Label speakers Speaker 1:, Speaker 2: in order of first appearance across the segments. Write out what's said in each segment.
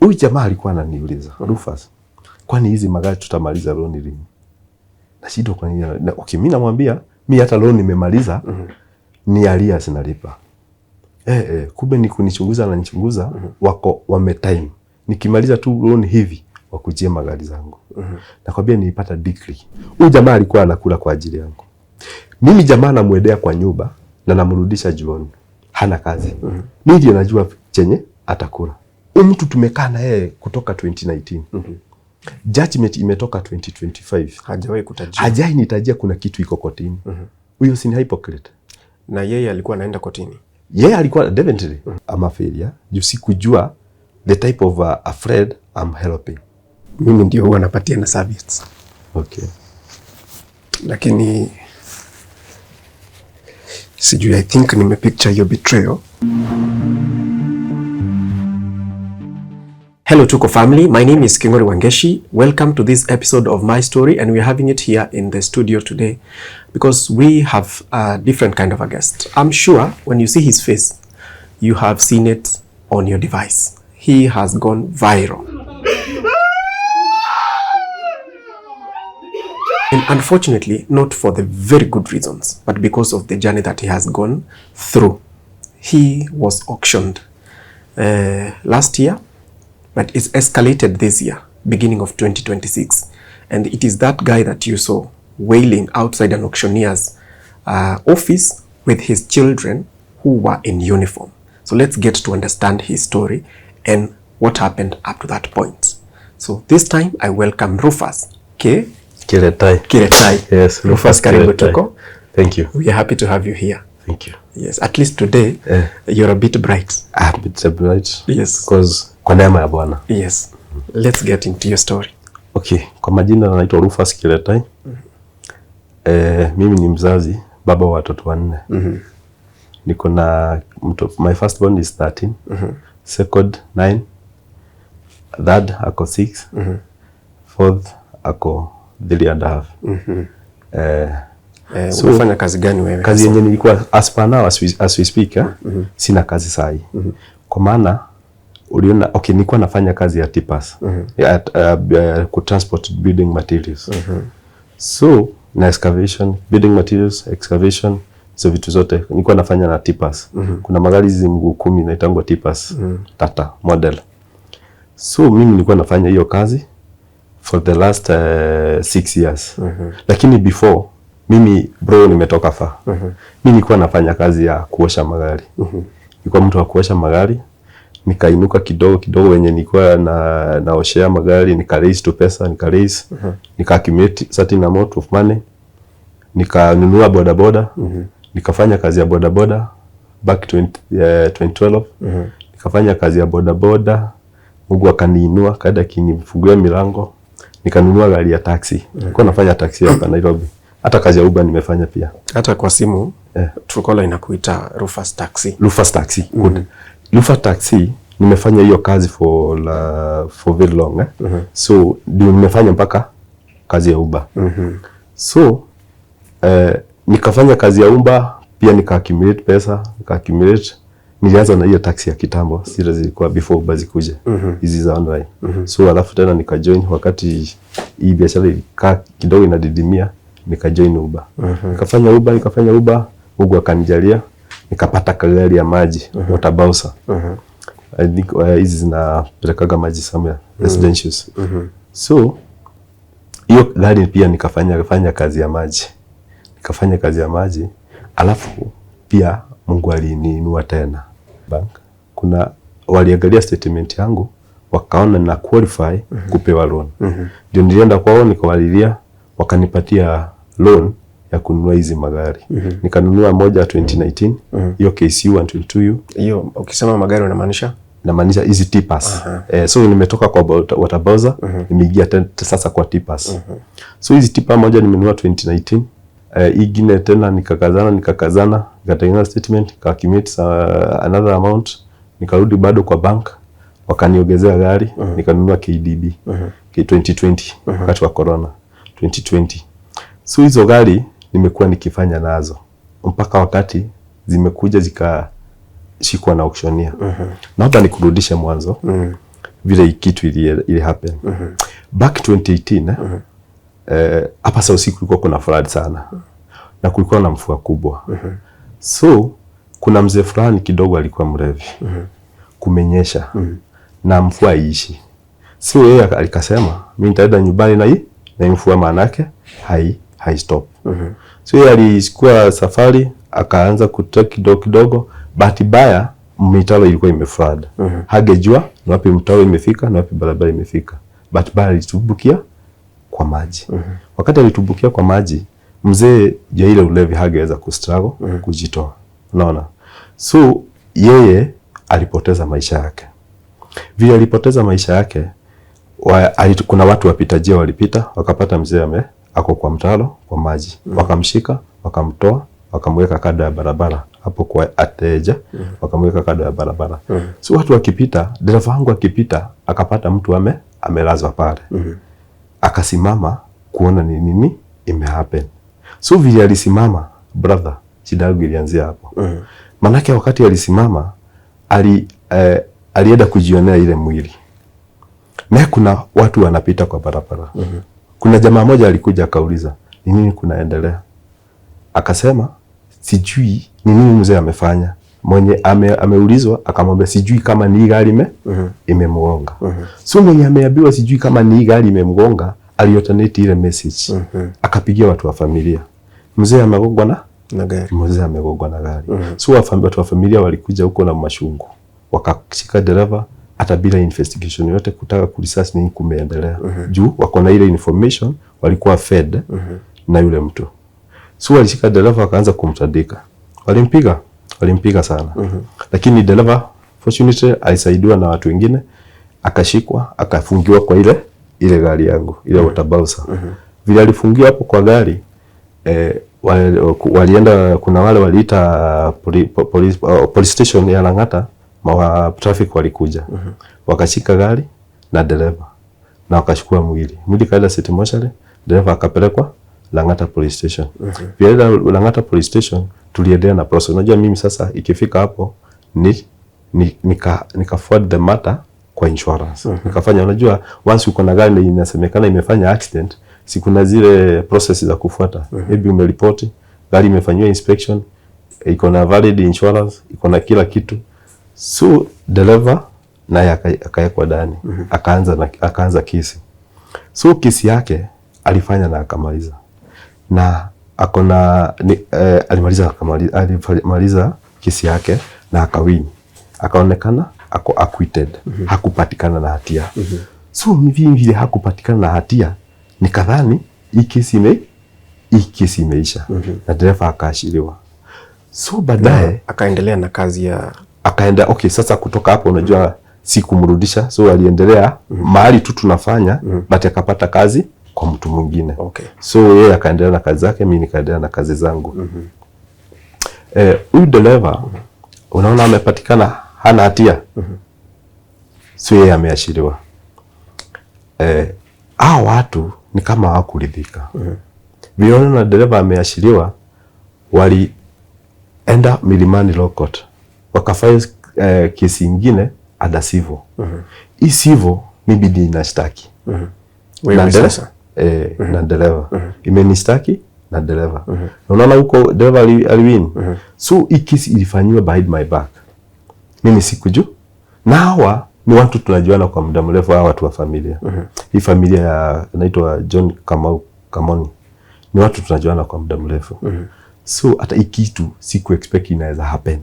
Speaker 1: Huyu jamaa alikuwa ananiuliza, Rufus, kwani hizi magari tutamaliza loan lini? Na shida kwa nini? Okay, mimi namwambia mimi hata loan nimemaliza, ni arrears nalipa. Kumbe ni kunichunguza na nichunguza, wako wame time. Nikimaliza tu loan hivi wakujie magari zangu. Nakwambia nilipata degree. Huyu jamaa alikuwa anakula kwa ajili yangu. Mimi jamaa namwendea kwa nyumba na namrudisha jioni. Hana kazi. Mimi ndiye najua chenye atakula. Huyu mtu tumekaa na yeye kutoka 2019. Judgment imetoka 2025.
Speaker 2: Hajawahi kutajia.
Speaker 1: Hajai nitajia kuna kitu iko kotini. Huyo si ni hypocrite.
Speaker 2: Na yeye alikuwa anaenda kotini.
Speaker 1: Yeye alikuwa definitely I'm a failure. Juu sikujua the type of a friend I'm helping.
Speaker 2: Mimi ndio huwa napatia na service.
Speaker 1: Okay.
Speaker 2: Lakini sijui, I think nimepicture your betrayal. Hello Tuko family, my name is Kingori Wangeshi. Welcome to this episode of my story, and we're having it here in the studio today because we have a different kind of a guest. I'm sure when you see his face, you have seen it on your device. He has gone viral. And unfortunately, not for the very good reasons, but because of the journey that he has gone through. He was auctioned last year, but it's escalated this year, beginning of 2026. And it is that guy that you saw wailing outside an auctioneer's office with his children who were in uniform. So let's get to understand his story and what happened up to that point. So this time I welcome Rufus Kiretai.
Speaker 1: Yes,
Speaker 2: Rufus, karibu Tuko.
Speaker 1: Thank you.
Speaker 2: We are happy to have you here.
Speaker 1: Thank you.
Speaker 2: Yes, at least today you're a bit bright.
Speaker 1: A bit bright.
Speaker 2: Yes.
Speaker 1: Because kwa neema ya Bwana.
Speaker 2: Yes. Let's get into your story.
Speaker 1: Okay, kwa majina naitwa Rufus Kiretai. Mimi ni mzazi, baba wa watoto 4. Niko na my first born is 13. Second 9. Third ako 6. Fourth ako 3.5.
Speaker 2: So unafanya kazi gani wewe?
Speaker 1: Kazi yenye nilikuwa as per now as we speak, sina kazi sahi. Kwa maana uliona, okay, nilikuwa nafanya kazi ya tippers, ku transport building materials. So na excavation, building materials, excavation, so vitu zote nilikuwa nafanya na tippers. Kuna magari hizi mguu 10 naitangwa tippers, Tata model. So mimi nilikuwa nafanya hiyo kazi for the last 6 years. Lakini before mimi bro nimetoka fa. Mimi nilikuwa nafanya kazi ya kuosha magari. Nilikuwa mtu wa kuosha magari. Nikainuka kidogo wenye nilikuwa naoshea magari, nika raise tu pesa, nika accumulate certain amount of money. Nikanunua bodaboda. Nikafanya kazi ya bodaboda back 2012. Nikafanya kazi ya bodaboda. Mungu akaniinua, kaenda kinifungulia milango. Nikanunua gari ya taxi. Nilikuwa nafanya taxi hapa Nairobi. Hata kazi ya Uber nimefanya pia.
Speaker 2: Hata kwa simu Truecaller inakuita Rufus Taxi.
Speaker 1: Rufus Taxi. Good. Rufus Taxi nimefanya hiyo kazi for very long. So ndio nimefanya mpaka kazi ya Uber. So nikafanya kazi ya Uber pia, nika accumulate pesa, nilianza na hiyo taxi ya kitambo, zile zilikuwa before Uber zikuje. Hizi za online. So alafu tena nika join wakati hii biashara ilikaa kidogo inadidimia, nika join Uber. Nikafanya Uber, Mungu akanijalia, nikapata gari ya maji, water bowser. I think hizi zinapelekaga maji somewhere, residentials. So hiyo gari pia nikafanya kazi ya maji. Alafu pia Mungu aliniinua tena bank. Kuna waliangalia statement yangu, wakaona na qualify kupewa loan. Ndio nilienda kwao nikawalilia, wakanipatia loan ya kununua hizi magari. Nikanunua moja 2019, hiyo KCU 122U.
Speaker 2: Hiyo ukisema magari unamaanisha?
Speaker 1: Namaanisha hizi tippers. So nimetoka kwa water bowser, nimeingia sasa kwa tippers. So hizi tipper moja nimenunua 2019. Ingine tena nikakazana, nikatengeneza statement, nika-accumulate another amount, nikarudi bado kwa bank, wakaniongezea gari, nikanunua KDB 2020, wakati wa corona 2020. So hizo gari nimekuwa nikifanya nazo mpaka wakati zimekuja zikashikwa na auctioneer. Naomba nikurudishe mwanzo. vile kitu ili happen. Back 2018 hapa South Sea kulikuwa kuna flood sana. Na kulikuwa na mvua kubwa. So kuna mzee fulani kidogo alikuwa mlevi. Kumenyesha. Na mvua iishi. So yeye alikasema mimi nitaenda nyumbani na mvua manake hai stop. So yeye alichukua safari akaanza kutoka kidogo, bahati mbaya mitaro ilikuwa imeflood. Hagejua ni wapi mtaro imefika na wapi barabara imefika. Bahati mbaya alitumbukia kwa maji. Wakati alitumbukia kwa maji, mzee ya ile ulevi hageweza kustruggle kujitoa. Unaona? So yeye alipoteza maisha yake. Vile alipoteza maisha yake, kuna watu wapita njia walipita, wakapata mzee ako kwa mtaro kwa maji. Wakamshika, wakamtoa, wakamweka kando ya barabara hapo kwa ateja, wakamweka kando ya barabara. So watu wakipita, dereva wangu akipita, akapata mtu amelazwa pale. Akasimama kuona ni nini imehappen. So vile alisimama, brother, shida yangu ilianzia hapo. Manake wakati alisimama, alienda kujionea ile mwili. Na kuna watu wanapita kwa barabara. Kuna jamaa moja alikuja akauliza, ni nini kunaendelea? Akasema, sijui ni nini mzee amefanya. Mwenye ameulizwa akamwambia sijui kama ni gari imemgonga. So mwenye ameambiwa sijui kama ni gari imemgonga, aliotaneti ile message. Akapigia watu wa familia. Mzee amegongwa na gari. Mzee amegongwa na gari. So watu wa familia walikuja huko na mashungu. Wakashika dereva hata bila investigation yote kutaka kuresearch nini kumeendelea. Juu wako na ile information walikuwa fed na yule mtu. So walishika dereva wakaanza kumtandika. Walimpiga sana. Lakini dereva fortunately alisaidiwa na watu wengine, akashikwa, akafungiwa kwa ile gari yangu, ile watabausa. Vile alifungiwa hapo kwa gari, walienda, kuna wale waliita police station ya Lang'ata, traffic walikuja. Wakashika gari na dereva na wakachukua mwili. Mwili kaenda City Mortuary, dereva akapelekwa Lang'ata police station. Vile Lang'ata police station tuliendelea na process. Unajua mimi sasa ikifika hapo nika forward the matter kwa insurance. Nikafanya, unajua once uko na gari inasemekana imefanya accident, si kuna zile process za kufuata. Maybe umeripoti, gari imefanywa inspection, iko na valid insurance, iko na kila kitu. So dereva naye akawekwa ndani. Akaanza kesi. So kesi yake alifanya na akamaliza. Na alimaliza kesi yake na akawini. Akaonekana ako acquitted. Hakupatikana na hatia. So vile hakupatikana na hatia, nikadhani hii kesi imeisha. Na dereva akaashiriwa. So baadaye
Speaker 2: akaendelea na kazi ya
Speaker 1: okay, sasa kutoka hapo unajua si kumrudisha. So aliendelea mahali tu tunafanya, but akapata kazi kwa mtu mwingine. So yeye akaendelea na kazi zake, mimi nikaendelea na kazi zangu. Huyu dereva unaona amepatikana hana hatia. So yeye ameashiriwa. Hao watu ni kama hawakuridhika. Viona na dereva ameashiriwa, walienda Milimani Law Court. Wakafanya kesi nyingine ada civil. Hii civil mimi ndiye ninashtaki.
Speaker 2: Wewe sasa
Speaker 1: na dereva. Imenistaki na dereva. Unaona huko dereva aliwin. So hii kesi ilifanywa behind my back. Mimi sikujua. Na hawa ni watu tunajuana kwa muda mrefu, hawa watu wa familia. Hii familia ya inaitwa John Kamoni. Ni watu tunajuana kwa muda mrefu. So hata hii kitu siku expect inaweza happen.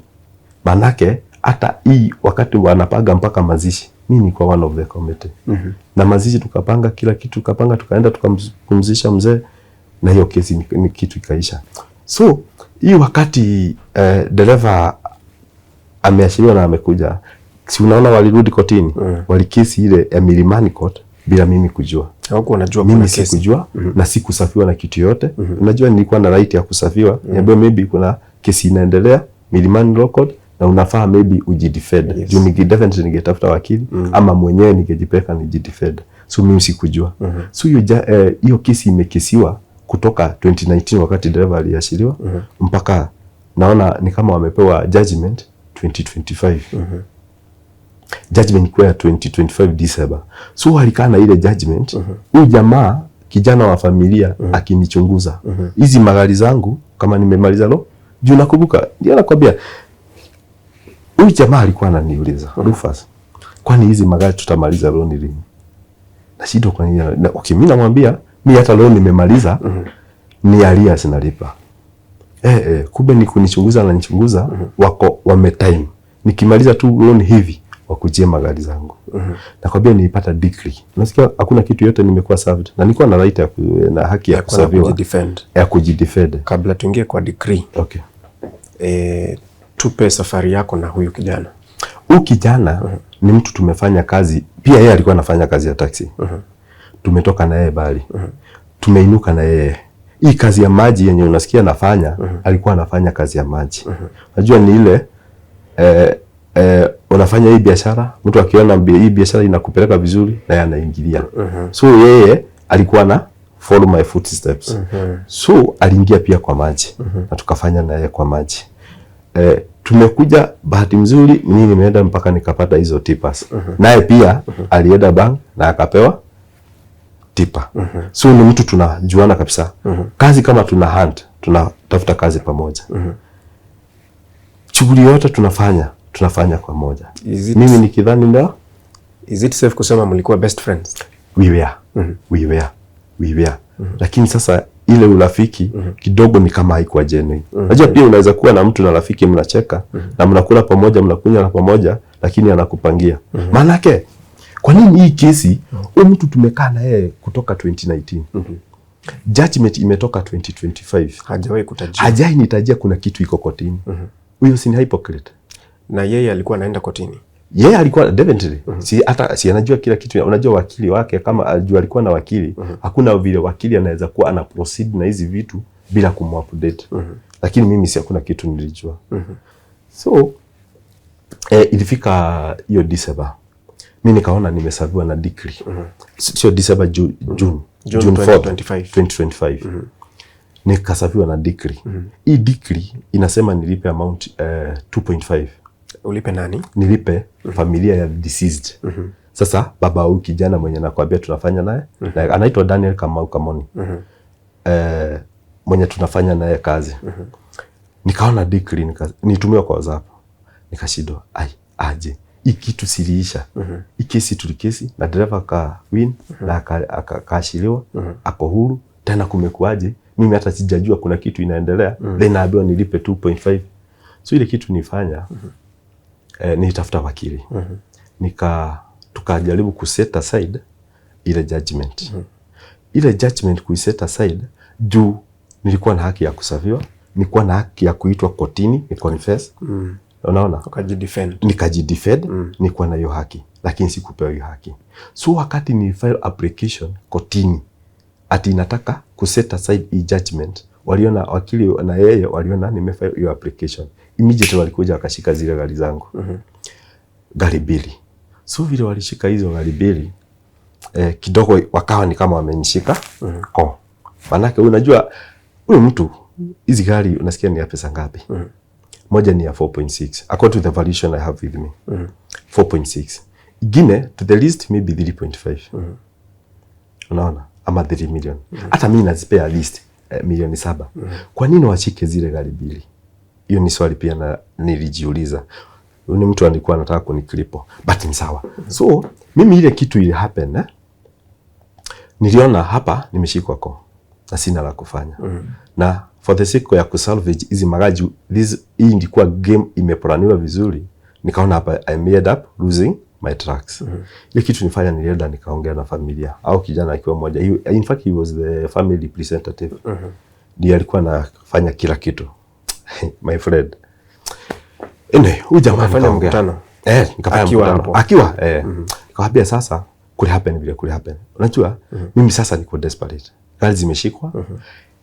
Speaker 1: Manake hata hii wakati wanapaga mpaka mazishi, mimi ni kwa one of the committee. Na mazishi tukapanga kila kitu, tukaenda tukampumzisha mzee, na hiyo kesi ni kitu ikaisha. So hii wakati dereva ameashiriwa na amekuja, si unaona walirudi kotini, walikesi ile ya Milimani Court bila mimi kujua.
Speaker 2: Hauko unajua
Speaker 1: kuna kesi. Mimi sikujua na sikusafiwa na kitu yote. Unajua nilikuwa na right ya kusafiwa. Niambia maybe kuna kesi inaendelea Milimani Law Court na unafaa maybe ujidefend. Yes. Juu definitely ningetafuta wakili ama mwenyewe ningejipeka nijidefend. So mimi sikujua. So hiyo kesi imekesiwa kutoka 2019 wakati dereva aliashiriwa mpaka naona ni kama wamepewa judgment 2025. Judgment kwa 2025 December. So alikaa na ile judgment. Huyu jamaa kijana wa familia akinichunguza. Hizi magari zangu kama nimemaliza juu nakumbuka ndio nakwambia. Huyu jamaa alikuwa ananiuliza, Rufus, kwani hizi magari tutamaliza loan lini? Na shida kwa nini? Okay, mimi namwambia mimi hata loan nimemaliza, ni arrears nalipa. Kumbe ni kunichunguza na nichunguza, wako wame time. Nikimaliza tu loan hivi wakujie magari zangu. Nakwambia nilipata decree. Unasikia hakuna kitu yote nimekuwa served. Na nilikuwa na right na haki ya kuserviwa. Ya kujidefend.
Speaker 2: Kabla tuingie kwa decree.
Speaker 1: Okay.
Speaker 2: Tupe safari yako na huyu kijana.
Speaker 1: Huyu kijana ni mtu tumefanya kazi. Pia yeye alikuwa anafanya kazi ya taxi. Tumetoka na yeye Bali. Tumeinuka na yeye. Hii kazi ya maji yenye unasikia nafanya, alikuwa anafanya kazi ya maji. Unajua ni ile unafanya hii biashara, mtu akiona hii biashara inakupeleka vizuri na yeye anaingilia. So yeye alikuwa na follow my footsteps. So aliingia pia kwa maji na tukafanya na yeye kwa maji. Tumekuja bahati mzuri mimi nimeenda mpaka nikapata hizo tippers. Naye pia alienda bank na akapewa tipa. So ni mtu tunajuana kabisa. Kazi kama tuna hunt, tunatafuta kazi pamoja. Shughuli yote tunafanya kwa moja. Mimi nikidhani ndio.
Speaker 2: Is it safe kusema mlikuwa best friends?
Speaker 1: We were. Lakini sasa ile urafiki kidogo ni kama haikuwa genuine. Unajua pia unaweza kuwa na mtu na rafiki mnacheka na mnakula pamoja, mnakunywa pamoja, lakini anakupangia. Maana yake kwa nini hii kesi mtu tumekaa na yeye kutoka 2019? Judgment imetoka 2025.
Speaker 2: Hajawahi kutajia.
Speaker 1: Hajai nitajia kuna kitu iko kotini. Huyo si ni hypocrite.
Speaker 2: Na yeye alikuwa anaenda kotini.
Speaker 1: Yeye alikuwa definitely. Si anajua kila kitu. Unajua wakili wake kama ajua alikuwa na wakili, hakuna vile wakili anaweza kuwa ana proceed na hizi vitu bila kumupdate. Lakini mimi si hakuna kitu nilijua. So ilifika hiyo December. Mimi nikaona nimesaviwa na decree. Sio December, June 2025. Nikasaviwa na decree. Hii decree inasema nilipe amount 2.5.
Speaker 2: Ulipe nani?
Speaker 1: Nilipe familia ya deceased. Sasa baba huyu kijana mwenye nakwambia tunafanya naye, anaitwa Daniel Kamau Kamoni. Mwenye tunafanya naye kazi. Nikaona decree nitumiwa kwa WhatsApp. Nikashindwa, aje. Hii kitu siliisha. Hii kesi tulikesi na dereva ka win na akaashiliwa, ako huru. Tena kumekuaje? Mimi hata sijajua kuna kitu inaendelea. Then naambiwa nilipe 2.5. So ile kitu nifanya nitafuta wakili. Tukajaribu kuset aside ile judgment. Ile judgment kuiset aside juu nilikuwa na haki ya kusaviwa, nilikuwa na haki ya kuitwa kotini ni confess. Unaona? Nikajidefend, nilikuwa na hiyo haki, lakini sikupewa hiyo haki. So wakati ni file application kotini ati nataka kuset aside hii judgment, waliona wakili na yeye waliona nimefile hiyo application. Immediately walikuja wakashika zile gari zangu. Gari mbili. So vile walishika hizo gari mbili, kidogo wakawa ni kama wamenishika. Manake unajua huyu mtu hizi gari unasikia ni ya pesa ngapi? Moja ni ya 4.6 according to the valuation I have with me. 4.6. Ingine to the least maybe 3.5. Unaona? Ama 3 million. Hata mimi nazipea least milioni 7. Kwa nini washike zile gari mbili? Hiyo ni swali pia na nilijiuliza. Ni mtu alikuwa anataka kuniklipo. But ni sawa. So mimi ile kitu ile happen niliona hapa nimeshikwa kwa na sina la kufanya. Na for the sake ya kusalvage hizi magari, hii ilikuwa game imeplaniwa vizuri. Nikaona hapa I made up losing my tracks. Ile kitu nifanya nilienda nikaongea na familia au kijana akiwa mmoja. In fact he was the family representative. Ndiye alikuwa anafanya kila kitu. My friend. Huyu jamaa
Speaker 2: anafanya mkutano.
Speaker 1: Nikafanya mkutano. Akiwa nikamwambia sasa kule happen vile kule happen. Unajua mimi sasa niko desperate. Gari zimeshikwa.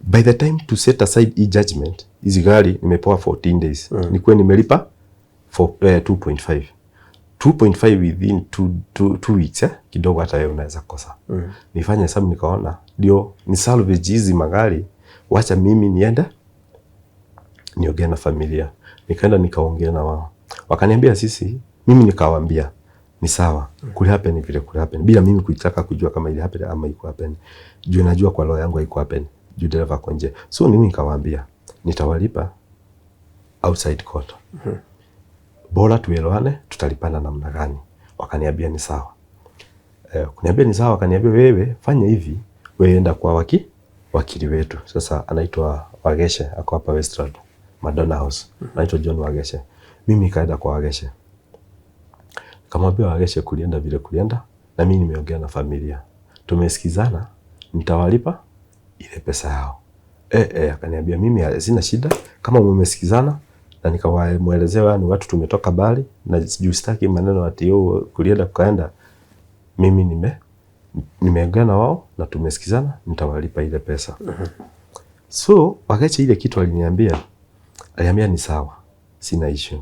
Speaker 1: By the time to set aside hii judgment, hizi gari nimepewa 14 days. Nikuwe nimelipa 2.5. 2.5 within 2 weeks kidogo hata wewe unaweza kosa. Nifanye hesabu nikaona ndio ni salvage hizi magari, wacha mimi niende niongee na familia. Nikaenda nikaongea na wao. Wakaniambia mimi nikawaambia ni sawa. Kuli happen vile kuli happen. Bila mimi kutaka kujua kama ili happen ama iko happen. Juu najua kwa roho yangu haiko happen. Juu dereva kwa nje. So mimi nikawaambia nitawalipa outside court. Bora tuelewane tutalipana namna gani. Wakaniambia ni sawa. Kuniambia ni sawa, wakaniambia wewe fanya hivi, wewe enda kwa wakili wetu. Sasa anaitwa Wageshe, ako hapa Westland, Madonna House. Anaitwa John Wageshe. Mimi nikaenda kwa Wageshe. Kamwambia Wageshe kulienda vile kulienda, na mimi nimeongea na familia. Tumesikizana, nitawalipa ile pesa yao. Akaniambia mimi sina shida kama mmesikizana, na nikawaelezea ni watu tumetoka bali na juu sitaki maneno ati kulienda kukaenda. Mimi nimeongea na wao na tumesikizana, nitawalipa ile pesa. So wakati ile kitu aliniambia ni sawa, sina issue.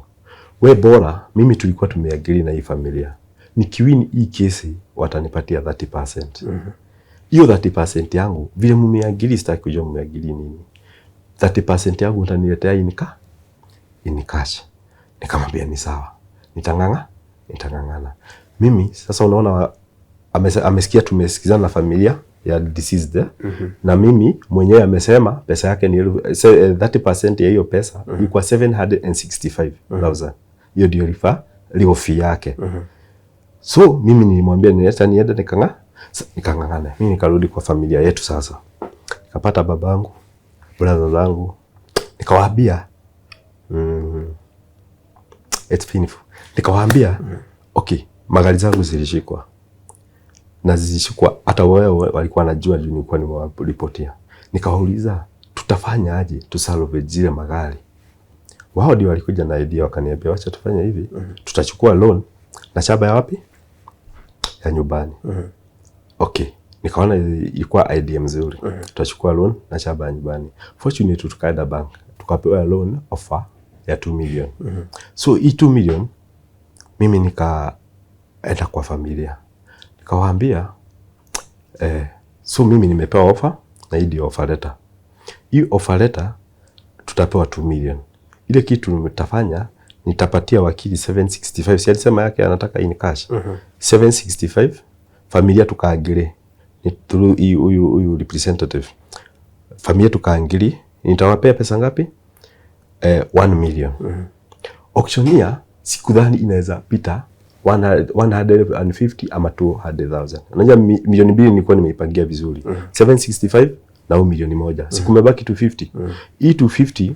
Speaker 1: We bora mimi tulikuwa tumeagiri na hii familia. Nikiwini hii kesi watanipatia 30%. Hiyo 30% yangu vile mmeagiri sitaki kujua mmeagiri nini. 30% yangu utaniletea in cash. Nikamwambia ni sawa. Nitangangana. Mimi sasa unaona amesikia tumesikizana na familia ya deceased na mimi mwenyewe amesema pesa yake ni 30% ya hiyo pesa ilikuwa 765,000. Hiyo ndio legal fee yake. So mimi nilimwambia niende nikangangana. Mimi nikarudi kwa familia yetu sasa. Nikapata babangu, brother zangu, nikawaambia it's painful. Nikawaambia okay, magari zangu zilishikwa. Na zilishikwa hata wao walikuwa wanajua juu nilikuwa nimewaripotia. Nikawauliza tutafanya aje tusalve zile magari. Wao ndio walikuja na idea wakaniambia wacha tufanye hivi. Tutachukua loan na shamba ya wapi? Ya nyumbani. Okay. Nikaona ilikuwa idea mzuri. Tutachukua loan na shamba ya nyumbani. Fortunately tukaenda bank. Tukapewa loan offer ya 2 million. So hii 2 million mimi nikaenda kwa familia. Nikawaambia so mimi nimepewa offer na hii ndio offer letter. Hii offer letter tutapewa 2 million. Ile kitu nitafanya nitapatia wakili 765. Si alisema yake anataka in cash. 765 familia tukaangalie. Ni through huyu representative. Familia tukaangalie nitawapea pesa ngapi? 1 million. Auctioneer sikudhani inaweza pita 150 ama 200,000. Unajua milioni 2 nilikuwa nimeipangia vizuri. 765 na milioni 1. Sikumebaki 250. Hii 250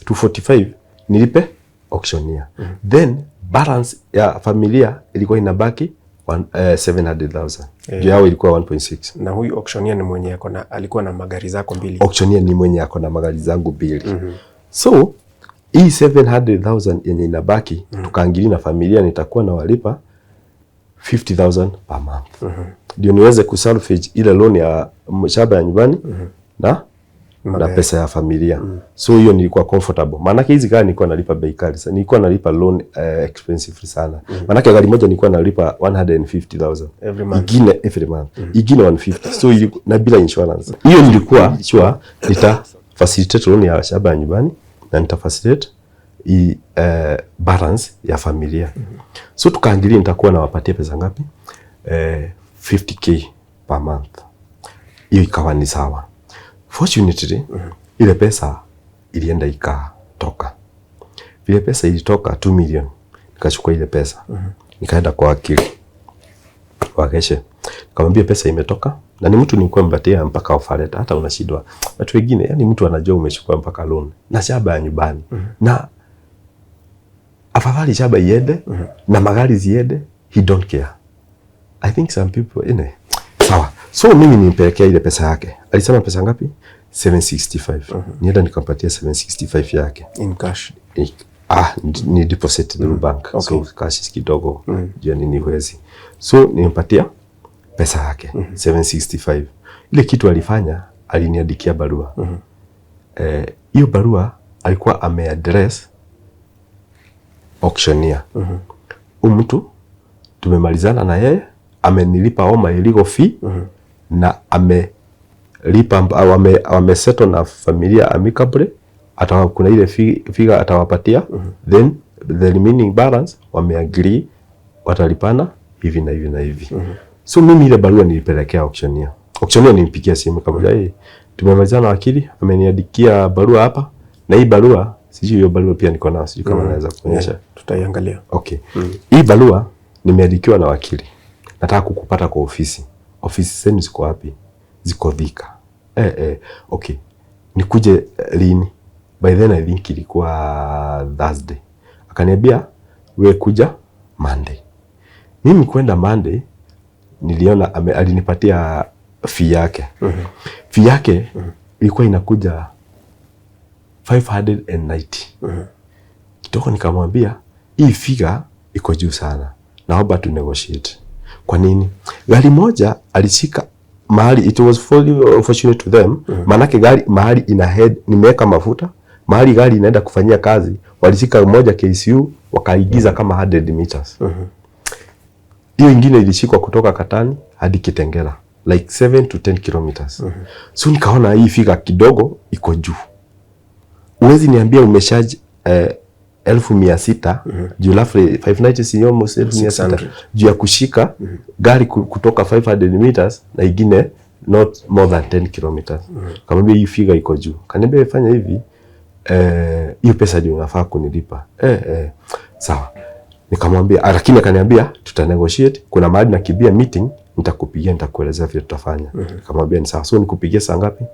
Speaker 1: 245 nilipe auctioneer. Then balance ya familia ilikuwa inabaki 700,000. Yao ilikuwa 1.6.
Speaker 2: Na huyu auctioneer ni mwenye alikuwa na magari zako mbili.
Speaker 1: Auctioneer ni mwenye ako na magari zangu mbili. So hii 700,000 yenye inabaki tukaangilia na familia nitakuwa na walipa 50,000 per month. Ndio niweze kusalvage ile loan ya shamba ya nyumbani na pesa ya familia. So hiyo nilikuwa comfortable. Maana hizi gari nilikuwa nalipa bei kali sana. Nilikuwa nalipa loan expensive sana. Maana gari moja nilikuwa nalipa 150,000 every month. Ingine 150. So na bila insurance. Hiyo nilikuwa sure nita facilitate loan ya shamba ya nyumbani na nitafacilitate balance ya familia. So tukaangalia nitakuwa nawapatia pesa ngapi? 50k per month. Hiyo ikawa ni sawa. Fortunately, ile pesa ilienda ikatoka. Vile pesa ilitoka 2 million. Nikachukua ile pesa. Nikaenda kwa wakili. Wageshe. Nikamwambia pesa imetoka. Na ni mtu nilikuwa mbatia mpaka offer letter, hata unashindwa. Watu wengine yani mtu anajua umechukua mpaka loan na shamba ya nyumbani. Na afadhali shamba iende na magari ziende, he don't care. I think some people sawa. So mimi nimpelekea ile pesa yake. Alisema pesa ngapi? 765. Nienda nikampatia 765 yake
Speaker 2: in cash.
Speaker 1: Ni deposit through bank. Okay. So cash kidogo jani ni wezi. So nimpatia pesa yake 765. Ile kitu alifanya aliniandikia barua. Hiyo barua alikuwa ameaddress auctioneer. Mtu tumemalizana na yeye, amenilipa oma illegal fee na amelipa amesettle na familia amicably. Kuna ile figure atawapatia, then the remaining balance wameagree watalipana hivi na hivi na hivi. So mimi ile barua nilipelekea auctioneer. Auctioneer nilipigia simu kama tumemalizana na wakili, ameniandikia barua hapa, na hii barua sijui hiyo barua pia niko nayo, sijui kama naweza kuonyesha.
Speaker 2: Tutaiangalia.
Speaker 1: Okay. Hii barua nimeandikiwa na wakili. Nataka kukupata kwa ofisi. Ofisi zenu ziko wapi? Ziko Thika. Okay. Nikuje lini? By then I think ilikuwa Thursday. Akaniambia wewe kuja Monday. Mimi kwenda Monday niliona alinipatia fee yake. Fee yake ilikuwa inakuja 590. Kitoko nikamwambia hii figure iko juu sana. Naomba tu negotiate. Kwa nini? Gari moja alishika mahali, it was fully unfortunate to them. Manake gari mahali ina head nimeweka mafuta, mahali gari inaenda kufanyia kazi walishika moja KCU wakaigiza kama 100 meters. Hiyo ingine ilishikwa kutoka Katani hadi Kitengela like 7 to 10 kilometers. So nikaona hii figure kidogo iko juu. Uwezi niambia umeshaji 1600 juu la 590 si almost 1600 juu ya kushika gari kutoka 500 meters na ingine not more than 10 kilometers. Kamwambia hii figure iko juu. Kaniambia fanya hivi, hiyo pesa ndio unafaa kunilipa. Sawa. Nikamwambia, lakini akaniambia tuta negotiate, kuna mahali nakibia meeting, nitakupigia nitakuelezea vile tutafanya. Nikamwambia ni sawa. So nikupigie saa ngapi?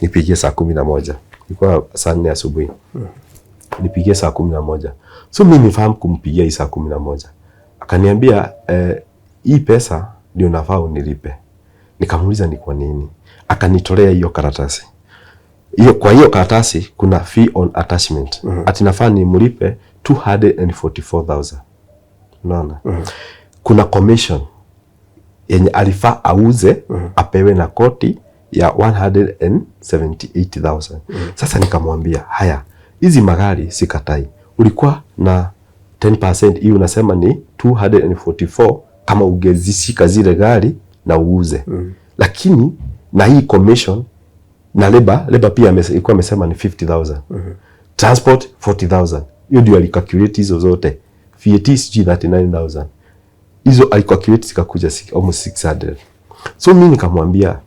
Speaker 1: Nipigie saa 11. Ilikuwa saa 4 asubuhi. Nipigie saa 11. So mimi nifahamu kumpigia saa 11. Akaniambia hii pesa ndio nafaa unilipe. Nikamuuliza ni kwa nini? Akanitolea hiyo karatasi. Kwa hiyo karatasi kuna fee on attachment. Ati nafaa nimlipe 244,000. Unaona? Kuna commission yenye alifaa auze apewe na koti ya 178,000. Sasa nikamwambia, haya, hizi magari sikatai. Ulikuwa na 10%, hii unasema ni 244 kama ungezishika zile gari na uuze. Lakini na hii commission na labor pia ilikuwa amesema ni 50,000. Transport 40,000. Hiyo ndio alicalculate hizo zote. VAT sijui 39,000. Hizo alicalculate zikakuja almost 600. So mimi nikamwambia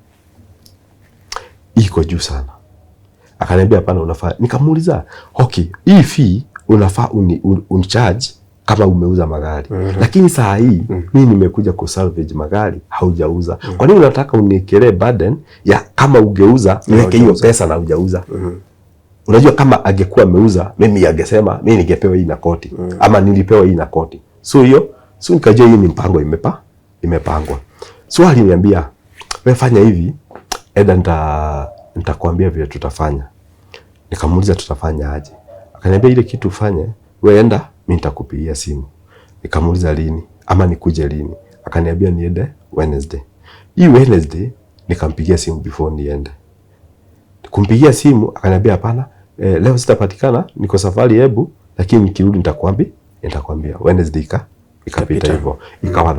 Speaker 1: iko juu sana. Akaniambia hapana, unafaa. Nikamuuliza, okay, hii fee unafaa unicharge kama umeuza magari. Lakini saa hii mimi nimekuja kusalvage magari, haujauza. Kwa nini unataka uniekelee burden ya kama ungeuza niweke hiyo pesa na hujauza? Unajua kama angekuwa ameuza, mimi angesema mimi ningepewa hii na koti ama nilipewa hii na koti. So nikajua hii ni mpango imepangwa. So aliniambia, wewe fanya hivi, nitakwambia vile tutafanya. Nikamuuliza tutafanya aje? Akaniambia ile kitu ufanye, wewe enda, mimi nitakupigia simu. Nikamuuliza lini ama nikuje lini? Akaniambia niende Wednesday. Hii Wednesday nikampigia simu before niende. Kumpigia simu akaniambia hapana, leo sitapatikana, niko safari hebu, lakini nikirudi nitakwambia. Wednesday ikapita hivyo. Ikawa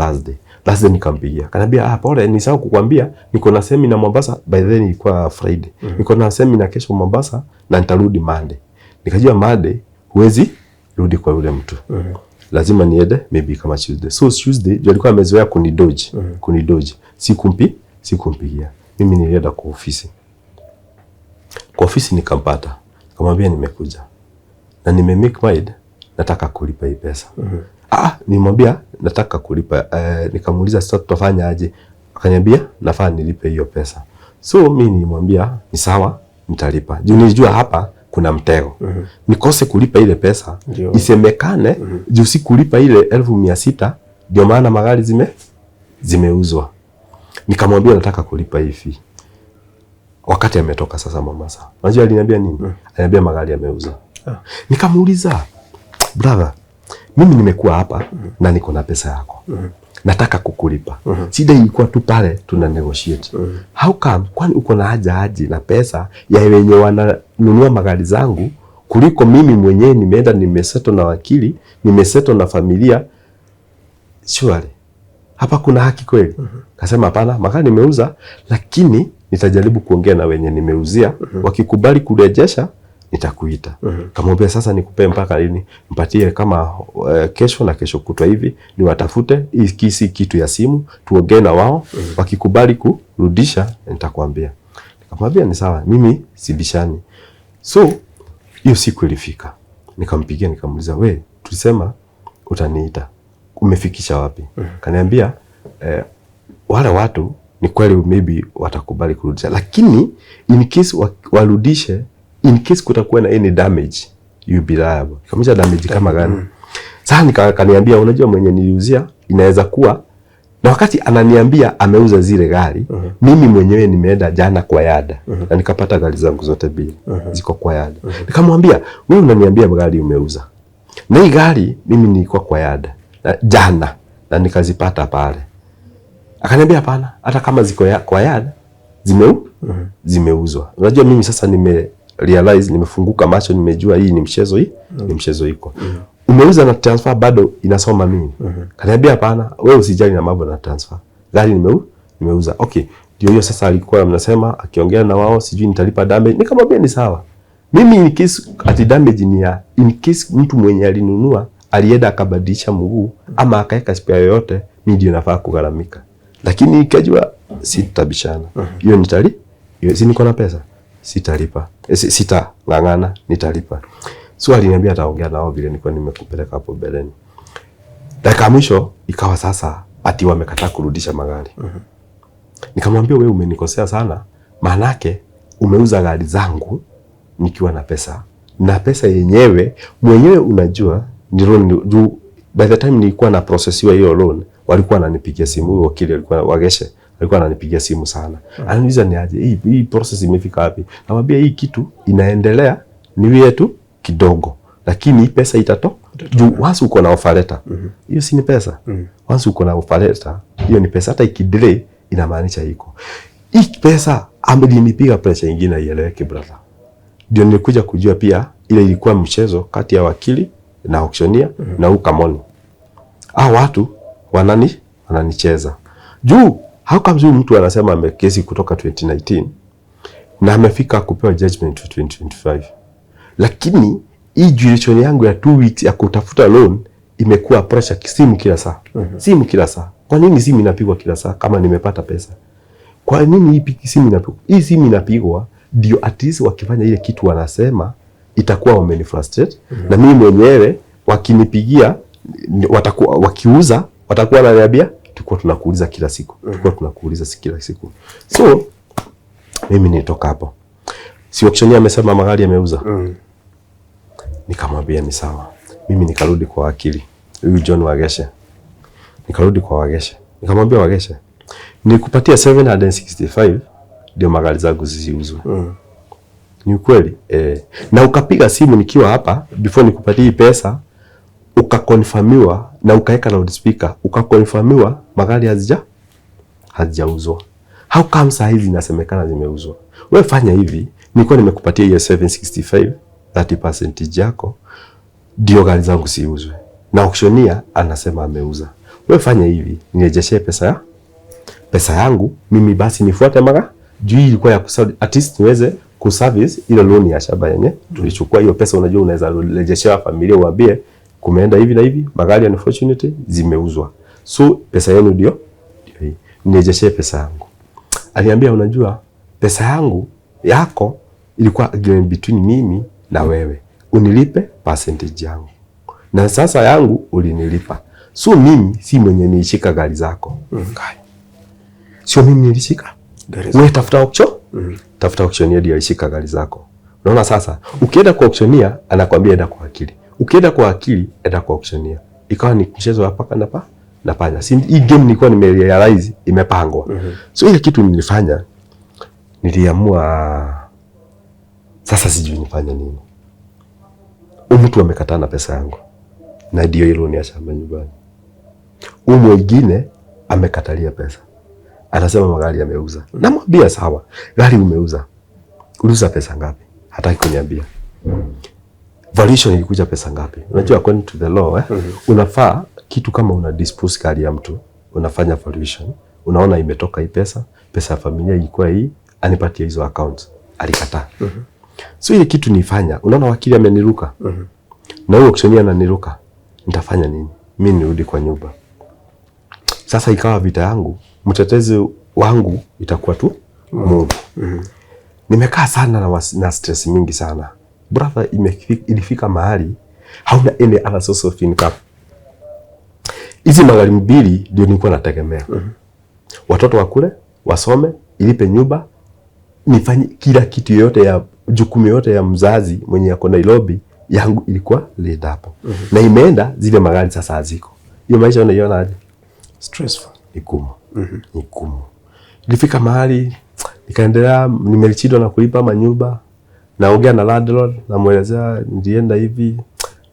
Speaker 1: Thursday nikampigia. Akaniambia pole, nisahau kukwambia niko na seminar Mombasa, by then ilikuwa Friday. Niko na seminar kesho Mombasa na nitarudi Monday. Nikajua Monday huwezi rudi kwa yule mtu. Lazima niende maybe kama Tuesday. So Tuesday ndio alikuwa amezoea kunidoji. Sikumpigia. Mimi nilienda kwa ofisi. Kwa ofisi nikampata. Nikamwambia nimekuja. Na make mind nataka kulipa hii pesa. Nimwambia nataka kulipa. Nikamuuliza sasa tutafanya aje? Akaniambia nafaa nilipe hiyo pesa. So mimi nilimwambia ni sawa, nitalipa. Juu nilijua hapa kuna mtego. Nikose kulipa ile pesa, isemekane juu si kulipa ile 1,600 ndio maana magari zimeuzwa. Nikamwambia nataka kulipa hii fee. Wakati ametoka sasa Mombasa. Unajua aliniambia nini? Aliniambia magari yameuza. Nikamuuliza, brother, mimi nimekuwa hapa na niko na pesa yako. Nataka kukulipa. Shida ilikuwa tu pale tuna negotiate. How come? Kwani uko na haja na pesa ya wenye wananunua magari zangu kuliko mimi mwenyewe nimeenda nimesettle na wakili, nimesettle na familia? Surely hapa kuna haki kweli? Kasema hapana, magari nimeuza, lakini nitajaribu kuongea na wenye nimeuzia. Wakikubali kurejesha nitakuita. Kamwambia sasa nikupe mpaka lini? Mpatie kama kesho na kesho kutwa hivi, ni watafute hii kisi kitu ya simu, tuongee na wao, wakikubali kurudisha nitakwambia. Nikamwambia ni sawa, mimi sibishani. So hiyo siku ilifika. Nikampigia nikamuuliza, we tulisema utaniita, umefikisha wapi? Kaniambia wale watu ni kweli maybe watakubali kurudisha, lakini in case warudishe, in case kutakuwa na any damage you be liable. Kama damage kama gani? Sasa kaniambia unajua mwenye niliuzia inaweza kuwa, na wakati ananiambia ameuza zile gari, mimi mwenyewe nimeenda jana kwa yada na nikapata gari zangu zote mbili ziko kwa yada. Nikamwambia wewe unaniambia gari umeuza, na hii gari mimi nilikuwa kwa yada jana na nikazipata pale. Akaniambia hapana, hata kama ziko kwa yada zimeuzwa. Unajua mimi sasa realize, nimefunguka macho, nimejua hii ni mchezo, hii ni mchezo iko. Umeuza na transfer bado inasoma mimi. Kaniambia hapana, wewe usijali na mambo na transfer. Gari nimeuza. Okay, ndio hiyo sasa alikuwa mnasema akiongea na wao sijui nitalipa damage. Nikamwambia ni sawa. Mimi in case ati damage ni ya in case mtu mwenye alinunua alienda akabadilisha mguu ama akaweka spare yoyote, mimi ndio nafaa kugharamika. Lakini ikajua sitabishana. Hiyo hiyo si niko na pesa. Sitalipa. Sitang'ang'ana, nitalipa. So aliniambia ataongea nao vile nilikuwa nimekupeleka hapo beleni. Dakika mwisho ikawa sasa ati wamekataa kurudisha magari. Nikamwambia wewe umenikosea sana, maanake umeuza gari zangu nikiwa na pesa. Na pesa yenyewe mwenyewe unajua ni loan. By the time nilikuwa na processiwa hiyo loan, walikuwa wananipigia simu, wakili alikuwa Wageshe alikuwa ananipigia simu sana. Ananiuliza ni aje hii process imefika wapi? Namwambia hii kitu inaendelea, ni yetu kidogo, lakini pesa itatoka. Once uko na offer letter, hiyo si ni pesa. Once uko na offer letter, hiyo ni pesa. Hata ikidelay inamaanisha iko. Hii pesa amenipiga pressure nyingine ieleweke brother. Ndio nilikuja kujua pia ile ilikuwa mchezo kati ya wakili na auctioneer na Ukamoni. Watu wananicheza. How comes mtu anasema amekesi kutoka 2019 na amefika kupewa judgment for 2025. Lakini hii duration yangu ya 2 weeks ya kutafuta loan imekuwa pressure, simu kila saa. Simu kila saa. Kwa nini simu inapigwa kila saa kama nimepata pesa? Kwa nini hii simu inapigwa? Hii simu inapigwa ndio at least wakifanya ile kitu wanasema itakuwa wamenifrustrate. Na mimi mwenyewe wakinipigia watakuwa wakiuza watakuwa wananiambia tulikuwa tunakuuliza kila siku. Tulikuwa tunakuuliza kila siku. So mimi nitoka hapo. Si auctioneer amesema magari yameuza. Nikamwambia ni sawa. Mimi nikarudi kwa wakili. Huyu John Wageshe. Nikarudi kwa Wageshe. Nikamwambia Wageshe, nikupatia 765 ndio magari zangu zisiuzwe. Ni ukweli? Na ukapiga simu nikiwa hapa before nikupatie hii pesa, ukakonfirmiwa na ukaweka loudspeaker, ukakonfirmiwa magari hazijauzwa. How come saa hizi inasemekana zimeuzwa? Wewe fanya hivi, nilikuwa nimekupatia hiyo 765 30% yako ndio gari zangu siuzwe. Na auctioneer anasema ameuza. Wewe fanya hivi, nirejeshe pesa yangu, mimi basi nifuate juu ilikuwa ya at least niweze kuservice ile loan ya shamba yenye tulichukua. Hiyo pesa unajua unaweza rejesha familia, uambie kumeenda hivi na hivi, magari unfortunately zimeuzwa. So pesa yenu ndio hii. Nirejeshe pesa yangu. Aliambia unajua pesa yangu yako ilikuwa agreement between mimi na wewe. Unilipe percentage yangu. Na sasa yangu ulinilipa. So mimi si mwenye nilishika gari zako. Sio mimi nilishika. Wewe tafuta auction. Tafuta auctioneer ndio alishika gari zako. Unaona sasa, ukienda kwa auctioneer anakuambia enda kwa wakili. Ukienda kwa wakili enda kwa auctioneer. Ikawa ni mchezo wa paka na panya. Si hii game nilikuwa nimerealize imepangwa. So ile kitu nilifanya, niliamua sasa sijui nifanye nini. Mtu amekataa na pesa yangu. Na ndio hilo ni shamba nyumbani. Mwingine amekatalia pesa. Anasema magari yameuza. Namwambia sawa, gari umeuza. Uliuza pesa ngapi? Hataki kuniambia. Valuation ilikuja pesa ngapi? Unajua according to the law, unafaa kitu kama una dispose gari ya mtu, unafanya valuation, unaona imetoka hii pesa ya familia ilikuwa hii, anipatie hizo accounts. Alikataa. So ile kitu nifanya, unaona wakili ameniruka. Na huyo auctioneer ananiruka. Nitafanya nini? Mimi nirudi kwa nyumba. Sasa ikawa vita yangu, mtetezi wangu itakuwa tu Mungu. Nimekaa sana na stress mingi sana. Brother, ilifika mahali hauna any other source of income. Hizi magari mbili ndio nilikuwa nategemea. Watoto wakule, wasome, ilipe nyumba, nifanye kila kitu yote ya jukumu yote ya mzazi mwenye yako Nairobi yangu ilikuwa laid hapo. Na imeenda zile magari sasa haziko. Hiyo maisha unaiona aje?
Speaker 2: Stressful.
Speaker 1: Ikumu. Ikumu. Ilifika mahali nikaendelea, nimelichidwa na kulipa manyumba. Naongea na landlord, namuelezea nilienda hivi.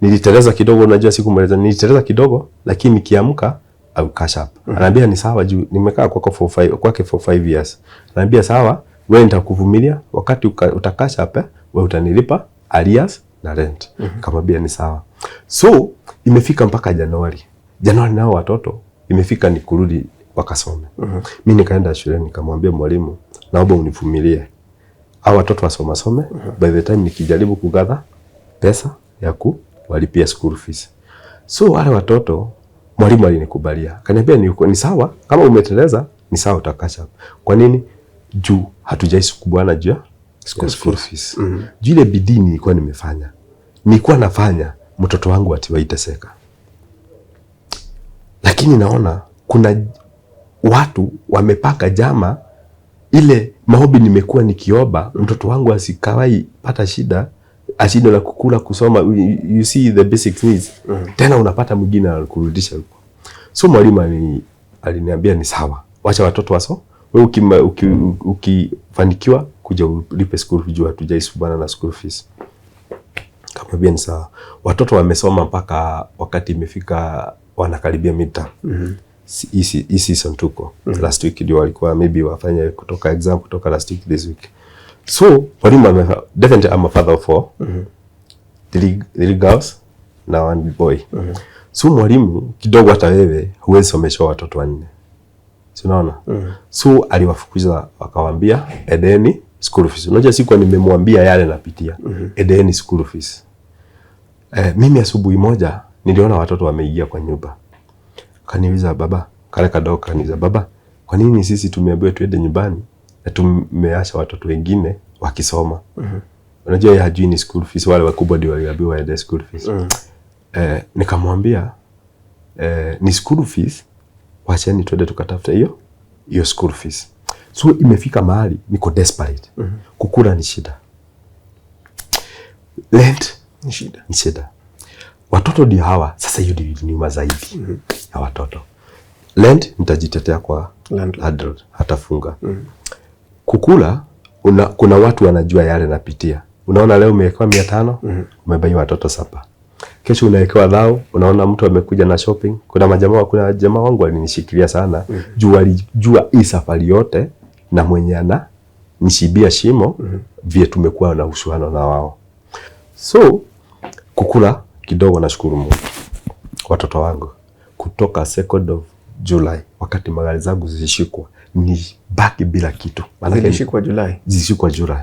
Speaker 1: Niliteleza kidogo, unajua sikumweleza, niliteleza kidogo lakini nikiamka au cash up. Ananiambia ni sawa juu nimekaa kwake for 5 years. Ananiambia sawa, wewe nitakuvumilia wakati utakash up, wewe utanilipa arrears na rent. Kamwambia ni sawa. So imefika mpaka Januari nao watoto imefika ni kurudi wakasome. Mimi nikaenda shule nikamwambia mwalimu, naomba univumilie. Hao watoto wasome. By the time nikijaribu kugather pesa ya kuwalipia school fees. So wale watoto mwalimu alinikubalia. Akaniambia ni sawa, kama umeteleza ni sawa utakasha. Kwa nini? Juu hatujaisukubwana juu ya school fees. Juu ile bidii nilikuwa nimefanya. Nilikuwa nafanya mtoto wangu atiwaiteseka. Lakini naona kuna watu wamepaka jama ile maombi nimekuwa nikiomba mtoto wangu asikawai pata shida, ashinde na kukula, kusoma, you see the basic needs. Tena unapata mwingine anakurudisha huko. So mwalimu aliniambia ni sawa, wacha watoto waso, wewe ukifanikiwa kuja ulipe school fees, juu hatujaisubana na school fees. Kama ni sawa. Watoto wamesoma mpaka wakati imefika wanakaribia midterm. Hii season tuko. Last week ndio walikuwa maybe wafanye kutoka exam kutoka last week this week. So mwalimu definitely I'm a father of 4. Three girls na 1 boy. So mwalimu kidogo, hata wewe huwezi somesha watoto 4. Si unaona? So aliwafukuza akawaambia edeni school fees. Unajua siku nimemwambia yale napitia. Edeni school fees. Mimi asubuhi moja niliona watoto wameingia kwa nyumba. Kaniuliza baba, kale kadogo kaniuliza baba, kwa nini sisi tumeambiwa tuende nyumbani na tumeacha watoto wengine wakisoma? Unajua yeye hajui ni school fees, wale wakubwa ndio waliambiwa waende school fees. Nikamwambia ni school fees, wacheni tuende tukatafuta hiyo school fees. So imefika mahali niko desperate. Kukula ni shida. Rent ni shida. Watoto ndio hawa. Sasa hiyo ndio ni zaidi ya watoto. Rent nitajitetea kwa landlord hatafunga. Kukula kuna watu wanajua yale napitia. Unaona leo umewekewa 500, umebaia watoto 7. Kesho unawekewa 1000, unaona mtu amekuja na shopping. Kuna jamaa wangu walinishikilia sana. Juu walijua hii safari yote na mwenye ana nishibia shimo vile tumekuwa na uhusiano na wao. So kukula kidogo, nashukuru Mungu. Watoto wangu kutoka 2nd of July wakati magari zangu zilishikwa ni baki bila kitu.
Speaker 2: Maana zilishikwa July.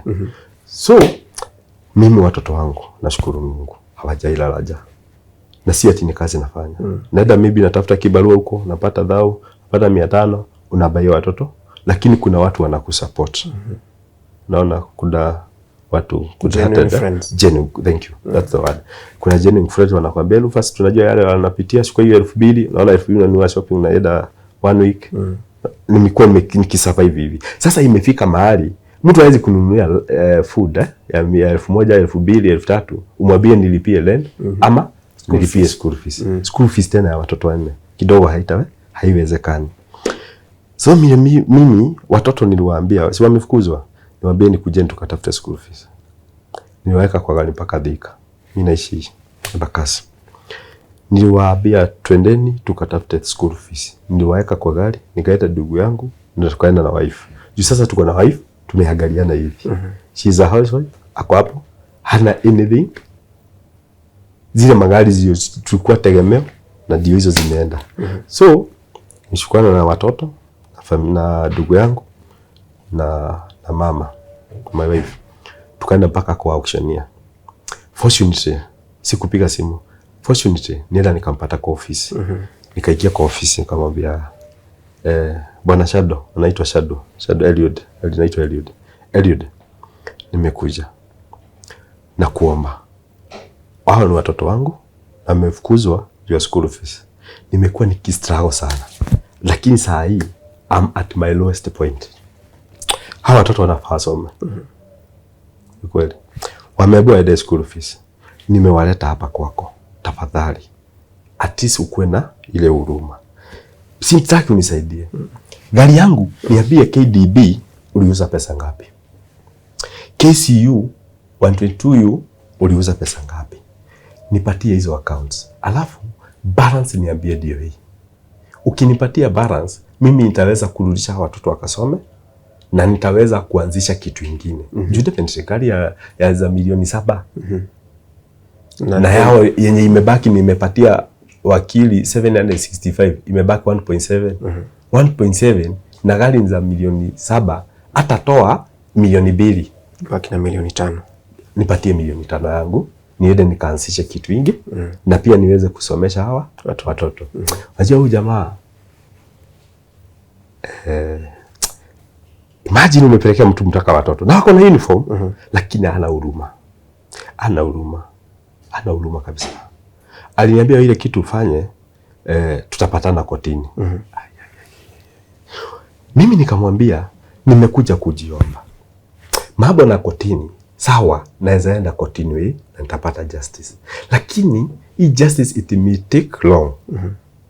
Speaker 1: So mimi watoto wangu nashukuru Mungu hawajailalaja. Na si ati ni kazi nafanya. Naenda maybe natafuta kibarua huko, napata 1000, napata 500, unabai watoto, lakini kuna watu wanakusupport. Naona kuna watu
Speaker 2: genuine friends.
Speaker 1: Thank you. That's the word. Kuna genuine friends wanakuambia Rufus, tunajua yale wanapitia, chukua hiyo 2000, naona 2000 unanunua shopping na eda 1 week. Nimekuwa nikisurvive hivi. Sasa imefika mahali mtu hawezi kununulia food ya 1000, 2000, 3000, umwambie nilipie rent ama nilipie school fees. School fees tena ya watoto 4 kidogo haiwezekani. So mimi watoto niliwaambia, si wamefukuzwa, niwaambie nikuje tukatafute school fees. Niwaweka kwa gari mpaka Thika. Mimi naishi Embakasi. Niliwaambia twendeni tukatafute school fees. Niliwaweka kwa gari, nikaita ndugu yangu, ndio tukaenda na wife. Juu sasa tuko na wife, tumeangaliana hivi. She is a housewife, ako hapo, hana anything. Zile magari zile tulikuwa tegemeo na ndio hizo zimeenda. So nishukana na watoto na ndugu yangu na mama, my wife. tukaenda mpaka kwa auctioneer. Fortunately sikupiga simu. Fortunately nienda nikampata kwa ofisi. Nikaingia kwa ofisi nikamwambia bwana Shadow, anaitwa Shadow Eliud, anaitwa Eliud, nimekuja na kuomba. Hao ni watoto wangu na nimefukuzwa juu ya school fees. Nimekuwa nikistruggle sana. Lakini saa hii I'm at my lowest point. Hawa watoto wanafaa wasome. Kweli. Wameambiwa ende school fees. Nimewaleta hapa kwako. Tafadhali. At least ukuwe na ile huruma. Sitaki unisaidie. Gari yangu niambie KDB uliuza pesa ngapi? KCU 122U uliuza pesa ngapi? Nipatie hizo accounts. Alafu balance niambie ndio hii. Ukinipatia balance, mimi nitaweza kurudisha watoto wakasome na nitaweza kuanzisha kitu kingine. Juu definitely gari ya za milioni 7. Na yao yenye imebaki nimepatia wakili 765, imebaki 1.7. 1.7 na gari za milioni 7 atatoa milioni 2.
Speaker 2: Baki na milioni 5.
Speaker 1: Nipatie milioni 5 yangu. Niende nikaanzishe kitu ingi na pia niweze kusomesha hawa watoto. Unajua huyu jamaa imagine umepelekea mtu mtaka watoto na wako na uniform lakini hana huruma. Hana huruma kabisa. Aliniambia ile kitu ufanye tutapatana kotini. Mimi nikamwambia nimekuja kujiomba. Mambo na kotini sawa, naweza enda kotini na nitapata justice. Lakini hii justice it may take long.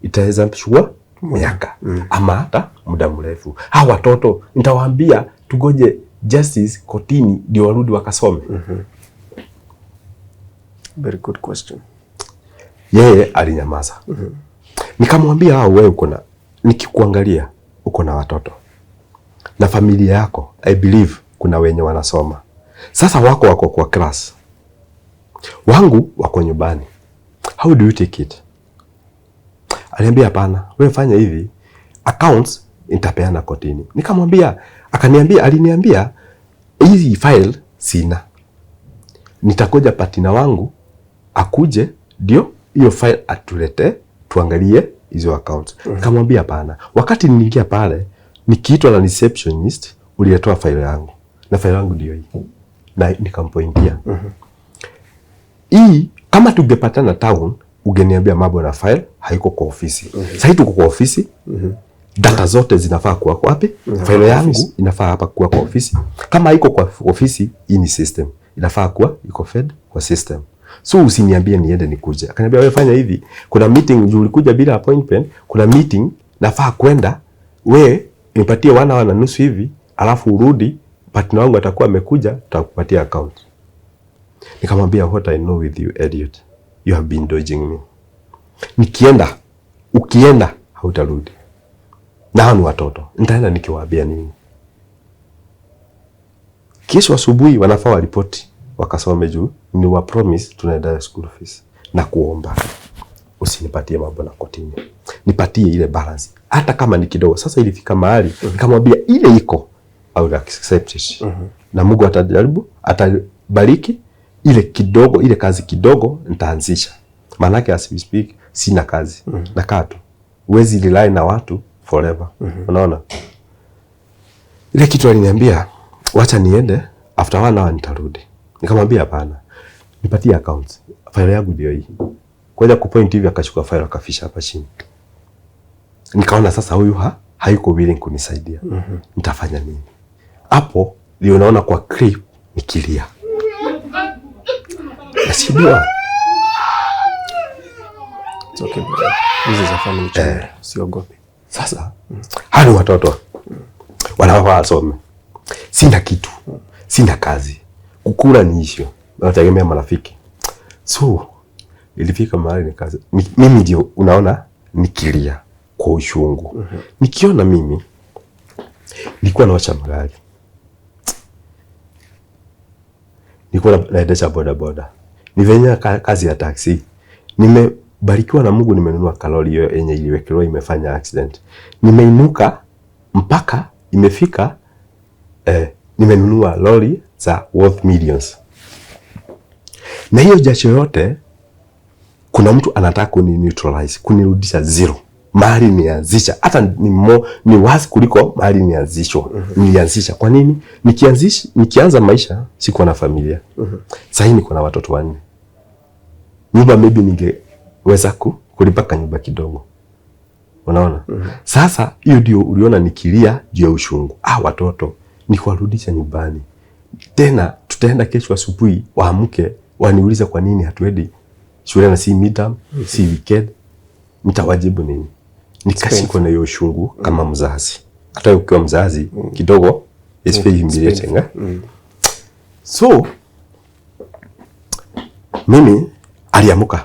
Speaker 1: Itaweza chukua miaka ama hata muda mrefu. Hawa watoto nitawaambia tugoje justice kotini ndio warudi wakasome.
Speaker 2: Very good question.
Speaker 1: Yeye alinyamaza. Nikamwambia wewe uko na, nikikuangalia uko na watoto na familia yako, I believe kuna wenye wanasoma. Sasa wako kwa class. Wangu wako nyumbani. How do you take it? Aliambia hapana, wewe fanya hivi, accounts nitapeana kotini. Nikamwambia, aliniambia hizi file sina. Nitakoja patina wangu akuje ndio hiyo file atulete tuangalie hizo accounts. Nikamwambia hapana. Wakati niliingia pale nikiitwa na receptionist, uliyetoa file yangu. Na file yangu ndio hii. Na nikampoingia. Hii kama tungepatana town ungeniambia mambo na file haiko kwa ofisi. Sasa tuko kwa ofisi. Data zote zinafaa kuwa wapi? File yangu inafaa hapa kuwa kwa ofisi. Kama haiko kwa ofisi, hii ni system. Inafaa kuwa iko fed kwa system. So usiniambie niende nikuje. Akaniambia wewe fanya hivi, kuna meeting juu ulikuja bila appointment, kuna meeting nafaa kwenda, wewe nipatie 1 hour na nusu hivi, alafu urudi, partner wangu atakuwa amekuja, tutakupatia account. Nikamwambia what I know with you Elliot, you have been dodging me. Ukienda hautarudi. Na hao ni watoto. Nitaenda nikiwaambia nini? Kesho asubuhi wanafaa waripoti wakasome juu ni wa promise tunaenda school fees na kuomba usinipatie mambo na kotini. Nipatie ile balance hata kama ni kidogo. Sasa ilifika mahali nikamwambia ile iko au accept it. Na Mungu atajaribu, atabariki ile kidogo, ile kazi kidogo nitaanzisha. Maana yake as we speak sina kazi. Nakaa tu. Huwezi rely na watu forever. Unaona? Ile kitu aliniambia wacha niende after 1 hour nitarudi. Nikamwambia hapana. Nipatie accounts. File yangu ndio hii. Kwaja kupoint hivi akachukua file akafisha hapa chini. Nikaona sasa huyu hayuko willing kunisaidia. Nitafanya nini? Hapo ndio unaona kwa clip nikilia. Nasijua.
Speaker 2: It's okay bro. This is a family channel. Usiogope.
Speaker 1: Sasa hali watoto wanafaa wasome. Sina kitu. Sina kazi. Kukula ni issue. Nategemea marafiki. So ilifika mahali ni kazi. Mimi ndio unaona nikilia kwa ushungu. Nikiona mimi nilikuwa naosha magari. Nilikuwa naendesha boda boda. Nifanya kazi ya taxi. Nimebarikiwa na Mungu, nimenunua kalori hiyo yenye iliwekelewa imefanya accident. Nimeinuka mpaka imefika nimenunua lori za worth millions. Na hiyo jasho yote kuna mtu anataka kuni neutralize, kunirudisha zero. Mahali nianzisha hata ni wazi kuliko mahali nianzishwa. Nilianzisha. Kwa nini? Nikianza maisha sikuwa na familia. Sasa hivi niko na watoto 4. Nyumba maybe ningeweza kulipa kanyumba kidogo. Unaona? Sasa hiyo ndio uliona nikilia juu ya ushungu. Watoto ni kuwarudisha nyumbani. Tena tutaenda kesho asubuhi waamke waniuliza kwa nini hatuendi shule na si midterm, si weekend. Nitawajibu nini? Nikashikwa na hiyo ushungu kama mzazi. Hata ukiwa mzazi kidogo is very humiliating. So mimi aliamuka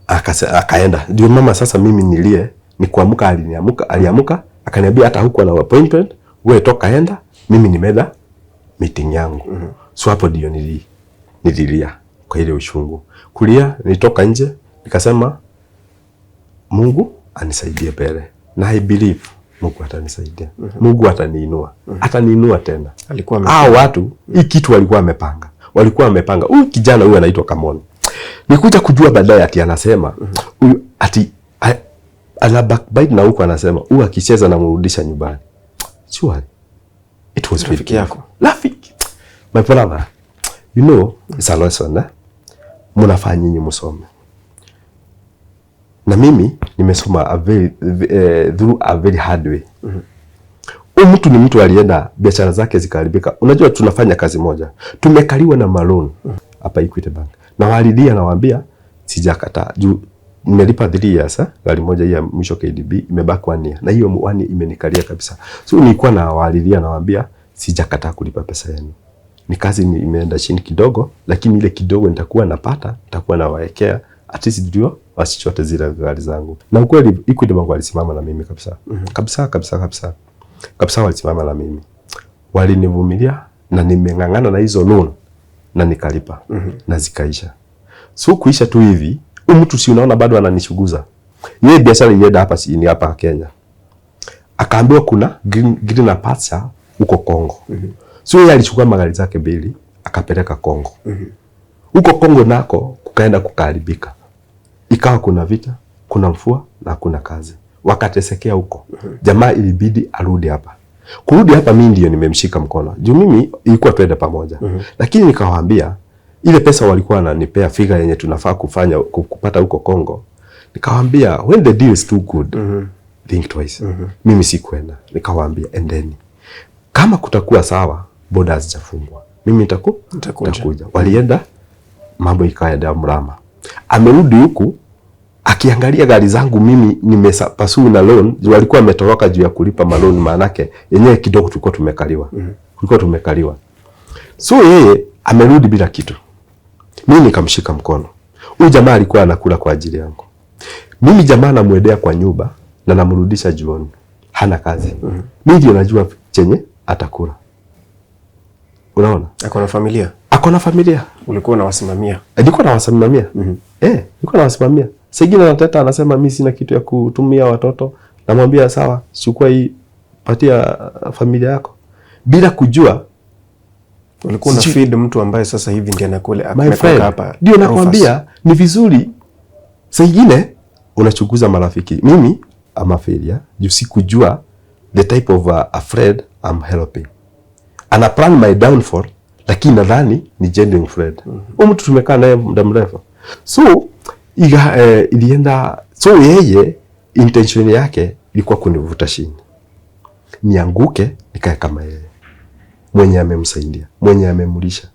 Speaker 1: akaenda. Ndio mama sasa mimi nilie ni kuamuka, aliamuka akaniambia hata huko na appointment, wewe toka enda, mimi nimeenda meeting yangu. So hapo ndio nililia kwa ile ushungu. Kulia nitoka nje nikasema Mungu anisaidie mbele. Na I believe Mungu atanisaidia. Mungu ataniinua. Ataniinua tena. Watu hii kitu walikuwa wamepanga. Huyu kijana huyu anaitwa Kamoni. Nikuja kujua baadaye ati anasema huyu ati ana backbite na huko anasema huyu akicheza na mrudisha nyumbani. Sure. It was rafiki yako. Rafiki. My brother. You know, it's a lesson. Mnafaa nyinyi msome. Na mimi nimesoma through a very hard way. Mtu ni mtu alienda biashara zake zikaharibika. Unajua tunafanya kazi moja. Tumekaliwa na malon hapa Equity Bank. Na walidia nawaambia sijakataa. Juu nimelipa 3 years, gari moja ya mwisho KDB imebaki 1 year. Na hiyo 1 year imenikalia kabisa. So nilikuwa na walidia nawaambia sijakataa kulipa pesa yenu. Ni kazi imeenda chini kidogo, lakini ile kidogo nitakuwa napata, nitakuwa nawaekea at least ndio wasichote zile gari zangu. Na ukweli Equity Bank walisimama na mimi kabisa. Kabisa walisimama na mimi. Walinivumilia na nimeng'ang'ana na hizo loan na nikalipa na zikaisha. So kuisha tu hivi, mtu si unaona bado ananishuguza. Yeye biashara ilienda hapa chini hapa Kenya. Akaambiwa kuna green pasture huko Kongo. So yeye alichukua magari zake 2 akapeleka Kongo. Huko Kongo nako kukaenda kukaribika. Ikawa kuna vita, kuna mvua na kuna kazi. Wakatesekea huko. Jamaa ilibidi arudi hapa. Kurudi hapa mimi ndio nimemshika mkono. Juu mimi ilikuwa twende pamoja. Lakini nikawaambia ile pesa walikuwa wananipea figure yenye tunafaa kufanya kupata huko Kongo. Nikawaambia when the deal is too good, think twice. Mimi sikwenda. Nikawaambia endeni. Kama kutakuwa sawa, boda hazijafungwa. Mimi nitakuja. Walienda, mambo ikaenda mrama. Amerudi huku akiangalia gari zangu mimi nimepasua na loan, walikuwa wametoroka juu ya kulipa maloni manake yenyewe kidogo tulikuwa tumekaliwa. So yeye amerudi bila kitu. Mimi nikamshika mkono. Huyu jamaa alikuwa anakula kwa ajili yangu. Mimi jamaa namwendea kwa nyumba na namrudisha jioni. Hana kazi. Mimi ndio najua chenye atakula. Unaona? Ako na familia.
Speaker 2: Ulikuwa unawasimamia?
Speaker 1: Nilikuwa nawasimamia. Nilikuwa nawasimamia. Sagina nateta anasema mimi sina kitu ya kutumia watoto. Namwambia sawa, chukua hii patia familia yako. Bila kujua
Speaker 2: ulikuwa na feed mtu ambaye sasa hivi ndiye anakula
Speaker 1: ametoka hapa. Ndio nakwambia ni vizuri. Sagina unachukuza marafiki. Mimi ama failure, juu sikujua the type of a friend I'm helping. Ana plan my downfall, lakini nadhani ni genuine friend. Mtu tumekaa naye muda mrefu. So ilienda, so yeye intention yake ilikuwa kunivuta chini. Nianguke nikae kama yeye. Mwenye amemsaidia, mwenye amemlisha.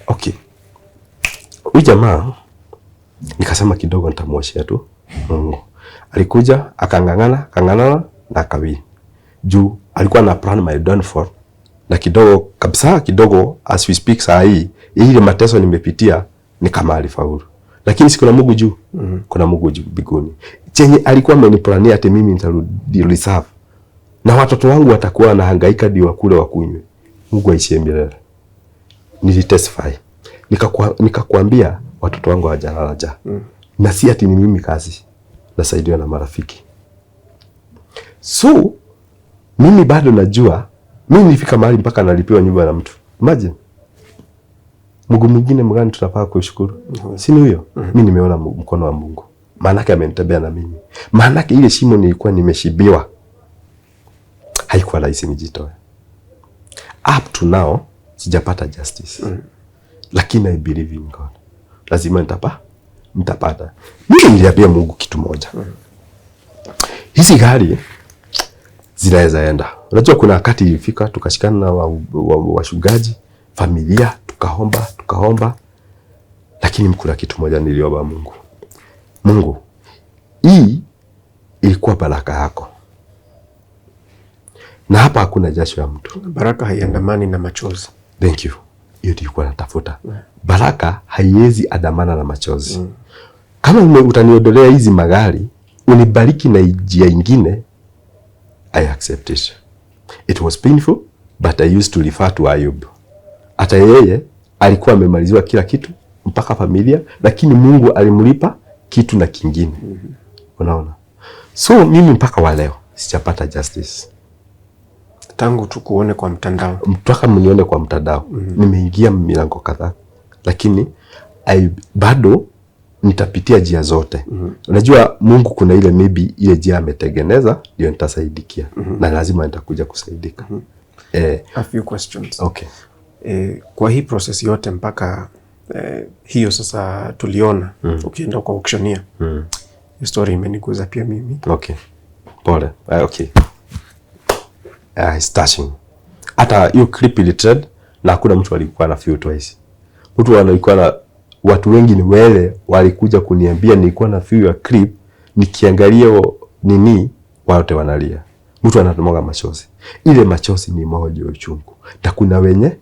Speaker 1: Okay. Huyu jamaa nikasema kidogo nitamwoshia tu Mungu. Alikuja akang'ang'ana na akawini. Juu alikuwa na plan my downfall. Na kidogo kabisa kidogo as we speak saa hii ile mateso nimepitia ni kama alifaulu. Lakini si kuna Mungu juu. Kuna Mungu juu mbinguni. Chenye alikuwa ameniplania ati mimi nitarudi reserve. Na watoto wangu watakuwa na hangaika ndio wakule wakunywe. Mungu aishie milele. Nilitestify. Nikakwambia watoto wangu hawajalala njaa. Na si ati ni mimi kazi. Nasaidiwa na marafiki. So mimi bado najua Mimi nilifika mahali mpaka nalipiwa nyumba na mtu. Imagine. Mungu mwingine mgani tunafaa kushukuru? Si ni huyo? Mimi nimeona mkono wa Mungu. Maana yake amenitembea na mimi. Maana yake ile shimo nilikuwa nimeshibiwa. Haikuwa rahisi nijitoe. Up to now sijapata justice. Lakini I believe in God. Lazima nitapata. Mimi niliambia Mungu kitu moja. Hizi gari zinaweza enda. Unajua kuna wakati ilifika tukashikana na washugaji, familia, tukaomba. Lakini kuna kitu moja niliomba Mungu. Mungu, hii ilikuwa baraka yako. Na hapa hakuna jasho ya mtu.
Speaker 2: Baraka haiandamani na machozi.
Speaker 1: Thank you. Hiyo nilikuwa natafuta. Baraka haiwezi andamana na machozi. Kama utaniondolea hizi magari, unibariki na njia nyingine, I accept it. It was painful, but I used to refer to Ayub. Hata yeye alikuwa amemaliziwa kila kitu mpaka familia, lakini Mungu alimlipa kitu na kingine. Unaona? So mimi mpaka wa leo sijapata justice.
Speaker 2: Tangu tukuone kwa mtandao.
Speaker 1: Mpaka mnione kwa mtandao. Nimeingia milango kadhaa, lakini bado nitapitia njia zote. Unajua Mungu kuna ile maybe ile njia ametengeneza ndio nitasaidikia. Na lazima nitakuja kusaidika.
Speaker 2: A few questions.
Speaker 1: Okay.
Speaker 2: Kwa hii process yote mpaka hiyo sasa tuliona ukienda kwa auctioneer. Story imeniguza pia mimi.
Speaker 1: Okay. Pole. Okay. It's touching. Hata hiyo clip ile trend na hakuna mtu alikuwa na feel twice. Mtu alikuwa na watu wengi ni wale walikuja kuniambia nilikuwa na feel ya clip nikiangalia nini wote wanalia. Mtu anatomwaga machozi. Ile machozi ni moja ya uchungu. Na kuna wenye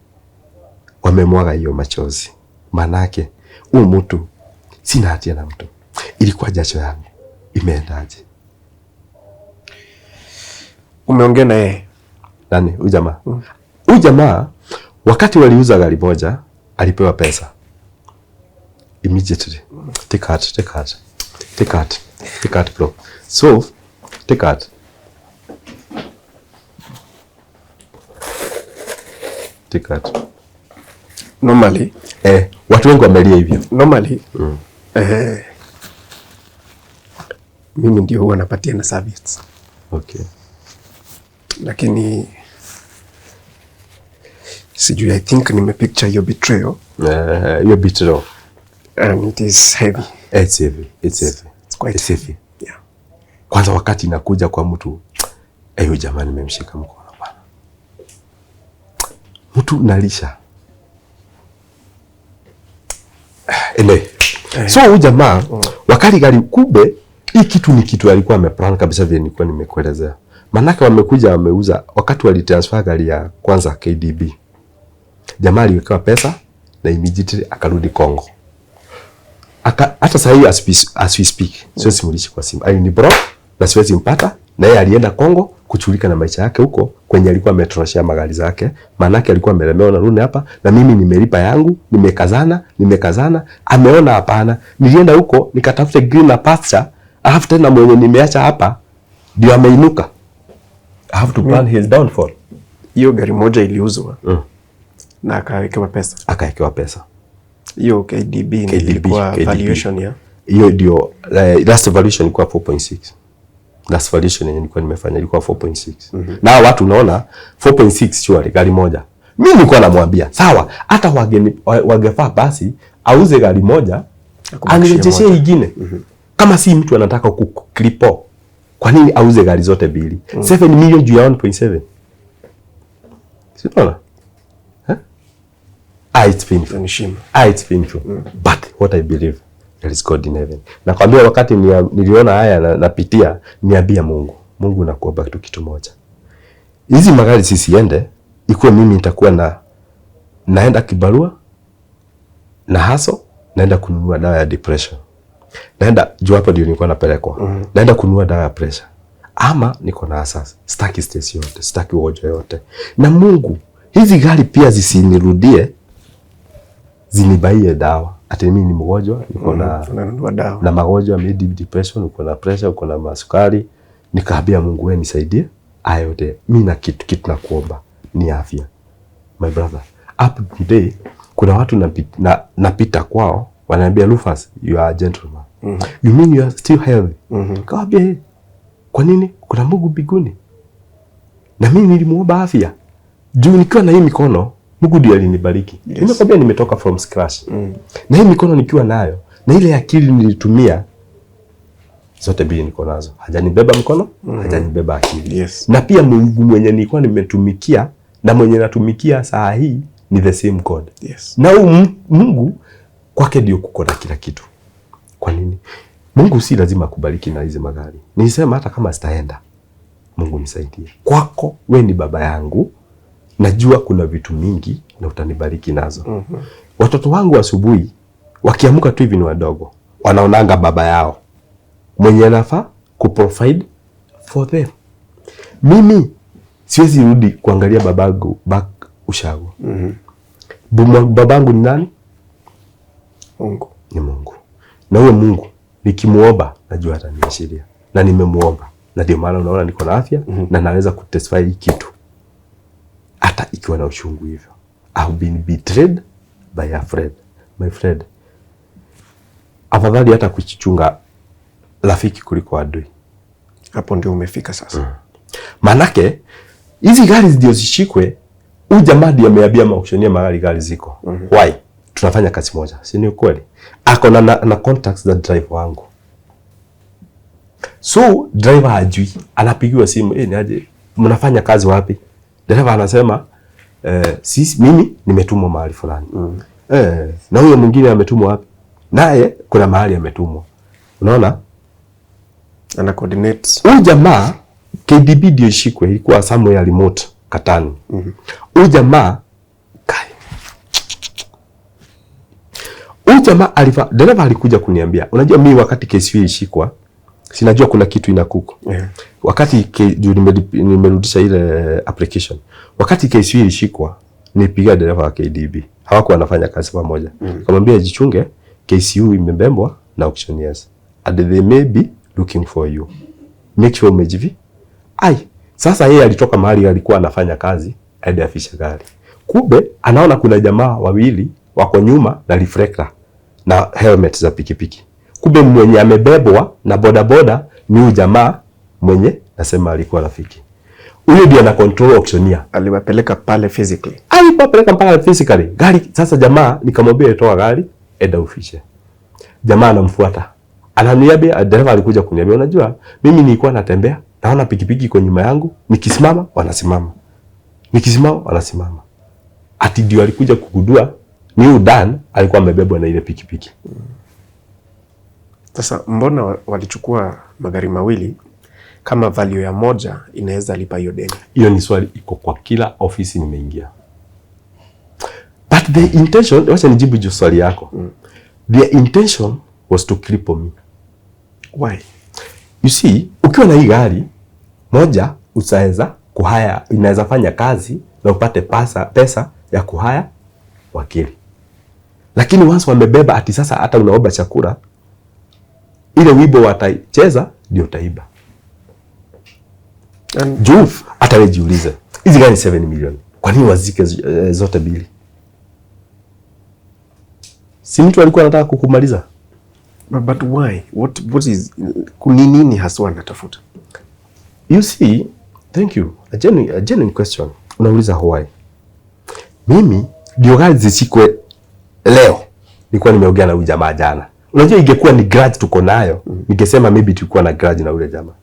Speaker 1: wamemwaga hiyo machozi. Manake huyu mtu sina hatia na mtu. Ilikuwa jasho yangu. Imeendaje?
Speaker 2: Umeongea na yeye?
Speaker 1: Nani? Huyu jamaa. Huyu jamaa wakati waliuza gari moja alipewa pesa. Immediately. Take heart bro. So, take heart. Take heart.
Speaker 2: Normally,
Speaker 1: watu wengi wamelia hivyo.
Speaker 2: Normally, mimi ndio huwa napatia na service.
Speaker 1: Okay.
Speaker 2: Lakini sijui, I think nimepicture your betrayal.
Speaker 1: Your betrayal.
Speaker 2: And it is heavy.
Speaker 1: It's heavy. It's
Speaker 2: quite
Speaker 1: heavy.
Speaker 2: Yeah.
Speaker 1: Kwanza wakati inakuja kwa mtu, ayo jamani nimemshika mkono bana. Mtu nalisha. So huyu jamaa wakati gari kube, hii kitu ni kitu alikuwa ameplan kabisa vile nilikuwa nimekuelezea. Manake wamekuja wameuza wakati walitransfer gari ya kwanza KDB. Jamaa aliwekewa pesa na immediately akarudi Kongo. Hata sasa hivi as we speak, sio simulishi kwa simu. Ni bro na siwezi mpata na yeye alienda Kongo kuchulika na maisha yake huko kwenye alikuwa ametroshia magari zake. Manake alikuwa amelemewa na rune hapa na mimi nimelipa yangu, nimekazana, ameona hapana. Nilienda huko nikatafute green na pasture, alafu tena mwenye nimeacha hapa ndio ameinuka. I have to plan his downfall.
Speaker 2: Hiyo gari moja iliuzwa. Na akawekewa pesa. Hiyo KDB ilikuwa valuation ya.
Speaker 1: Hiyo ndio last valuation ilikuwa 4.6. Last valuation yenye nilikuwa nimefanya ilikuwa 4.6. Na watu unaona 4.6 sure gari moja. Mimi nilikuwa namwambia, sawa, hata wangefaa basi auze gari moja anirejeshie nyingine. Kama si mtu anataka kukripo, kwa nini auze gari zote mbili? 7 million juu ya 1.7. Si unaona? It's painful. It's painful. But what I believe, there is God in heaven. Nakwambia wakati niliona haya napitia, niambia Mungu nakuomba kitu moja. Hizi magari sisiende, ikuwe mimi nitakuwa naenda kibarua na haso, naenda kununua dawa ya depression. Naenda juu hapo ndio nilikuwa napelekwa. Naenda kununua dawa ya pressure. Ama niko na asasi. Sitaki stress yote, sitaki ugonjwa yote. Na Mungu, hizi gari pia zisinirudie, zinibaie dawa. Ati mimi ni mgonjwa, niko na magonjwa ya depression, uko na pressure, uko na masukari. Nikaambia Mungu wewe nisaidie. Ayote mimi na kitu nakuomba. ni afya. My brother, up today kuna watu napita kwao wananiambia Rufus, you are a gentleman. You mean you are still healthy? Kawaambia, kwa nini? Kuna Mungu mbinguni. Na mimi nilimuomba afya. Juu nikiwa na hii mikono, Mungu ndiye alinibariki. Yes. Nimekwambia nimetoka from scratch. Na hii mikono nikiwa nayo, na ile akili nilitumia, zote mbili niko nazo. Hajanibeba mkono, hajanibeba akili. Yes. Na pia Mungu mwenye nilikuwa nimetumikia na mwenye natumikia saa hii ni the same God. Yes. Na Mungu kwake ndio kuko na kila kitu. Kwa nini? Mungu si lazima kubariki na hizi magari. Nilisema hata kama sitaenda, Mungu nisaidie. Kwako we ni baba yangu. Najua kuna vitu mingi na utanibariki nazo. Watoto wangu asubuhi wakiamka tu hivi ni wadogo, wanaonanga baba yao mwenye anafaa kuprovide for them. Mimi siwezi rudi kuangalia babangu back ushago. Babangu ni nani? Mungu. Ni Mungu. Na huyo Mungu nikimuomba najua ataniashiria. Na nimemuomba. Na ndio maana unaona niko na afya na naweza kutestify hii kitu. Hata ikiwa na ushungu hivyo. I've been betrayed by a friend. My friend. Afadhali hata kuchichunga rafiki kuliko adui.
Speaker 2: Hapo ndio umefika sasa.
Speaker 1: Manake hizi gari ndio zishikwe, huyu jamaa ndiye ameambia maauctionia magari ziko. Why? Tunafanya kazi moja. Si ni ukweli? Ako na contacts za driver wangu. So driver hajui, anapigiwa simu, ni aje mnafanya kazi wapi? Driver anasema mimi nimetumwa mahali fulani. Na huyo mwingine ametumwa wapi? Naye kuna mahali ametumwa. Unaona?
Speaker 2: Ana coordinates.
Speaker 1: Huyu jamaa KDB ndio ishikwe, ilikuwa somewhere remote Katani. Huyu jamaa dereva alikuja kuniambia, unajua mimi wakati KCV ishikwa, sinajua kuna kitu inakuko. Wakati nimerudisha ile application. Wakati KCV ishikwa, nipiga dereva wa KDB. Hawakuwa wanafanya kazi pamoja. Kamwambia jichunge, KCU imebembwa na auctioneers. And they may be looking for you. Make sure umejivi. Sasa yeye alitoka mahali alikuwa anafanya kazi, aende afisha gari. Kumbe anaona kuna jamaa wawili wako nyuma na reflector na helmet za pikipiki. Kumbe mwenye amebebwa na bodaboda ni huyu jamaa mwenye nasema alikuwa rafiki. Huyo ndiye ana control auctioneer.
Speaker 2: Aliwapeleka pale physically.
Speaker 1: Alipeleka pale physically. Gari sasa jamaa nikamwambia toa gari, enda ufishe. Jamaa anamfuata. Ananiambia, dereva alikuja kuniambia, unajua mimi nilikuwa natembea, naona pikipiki iko nyuma yangu, nikisimama wanasimama. Nikisimama wanasimama. Ati ndio alikuja kugundua ni udan alikuwa amebebwa na ile pikipiki.
Speaker 2: Sasa mbona walichukua magari mawili kama value ya moja inaweza lipa hiyo deni?
Speaker 1: Hiyo ni swali iko kwa kila ofisi nimeingia. But the intention, wacha nijibu hiyo swali yako. The intention was to cripple me.
Speaker 2: Why?
Speaker 1: You see, ukiwa na hii gari moja utaweza kuhaya, inaweza fanya kazi na upate pesa ya kuhaya wakili. Lakini once wamebeba ati sasa hata unaomba chakula, ile wibo watacheza ndio utaiba. Juu hata wewe jiulize, hizi gari 7 milioni. Kwa nini wazike zote mbili? Si mtu alikuwa anataka kukumaliza?
Speaker 2: But why? What is nini haswa anatafuta?
Speaker 1: You see, thank you. A genuine question. Unauliza why? Mimi ndio gari zishikwe leo. Nilikuwa nimeongea na huyu jamaa jana. Unajua ingekuwa ni grudge tuko nayo, ningesema maybe tulikuwa na grudge na yule jamaa.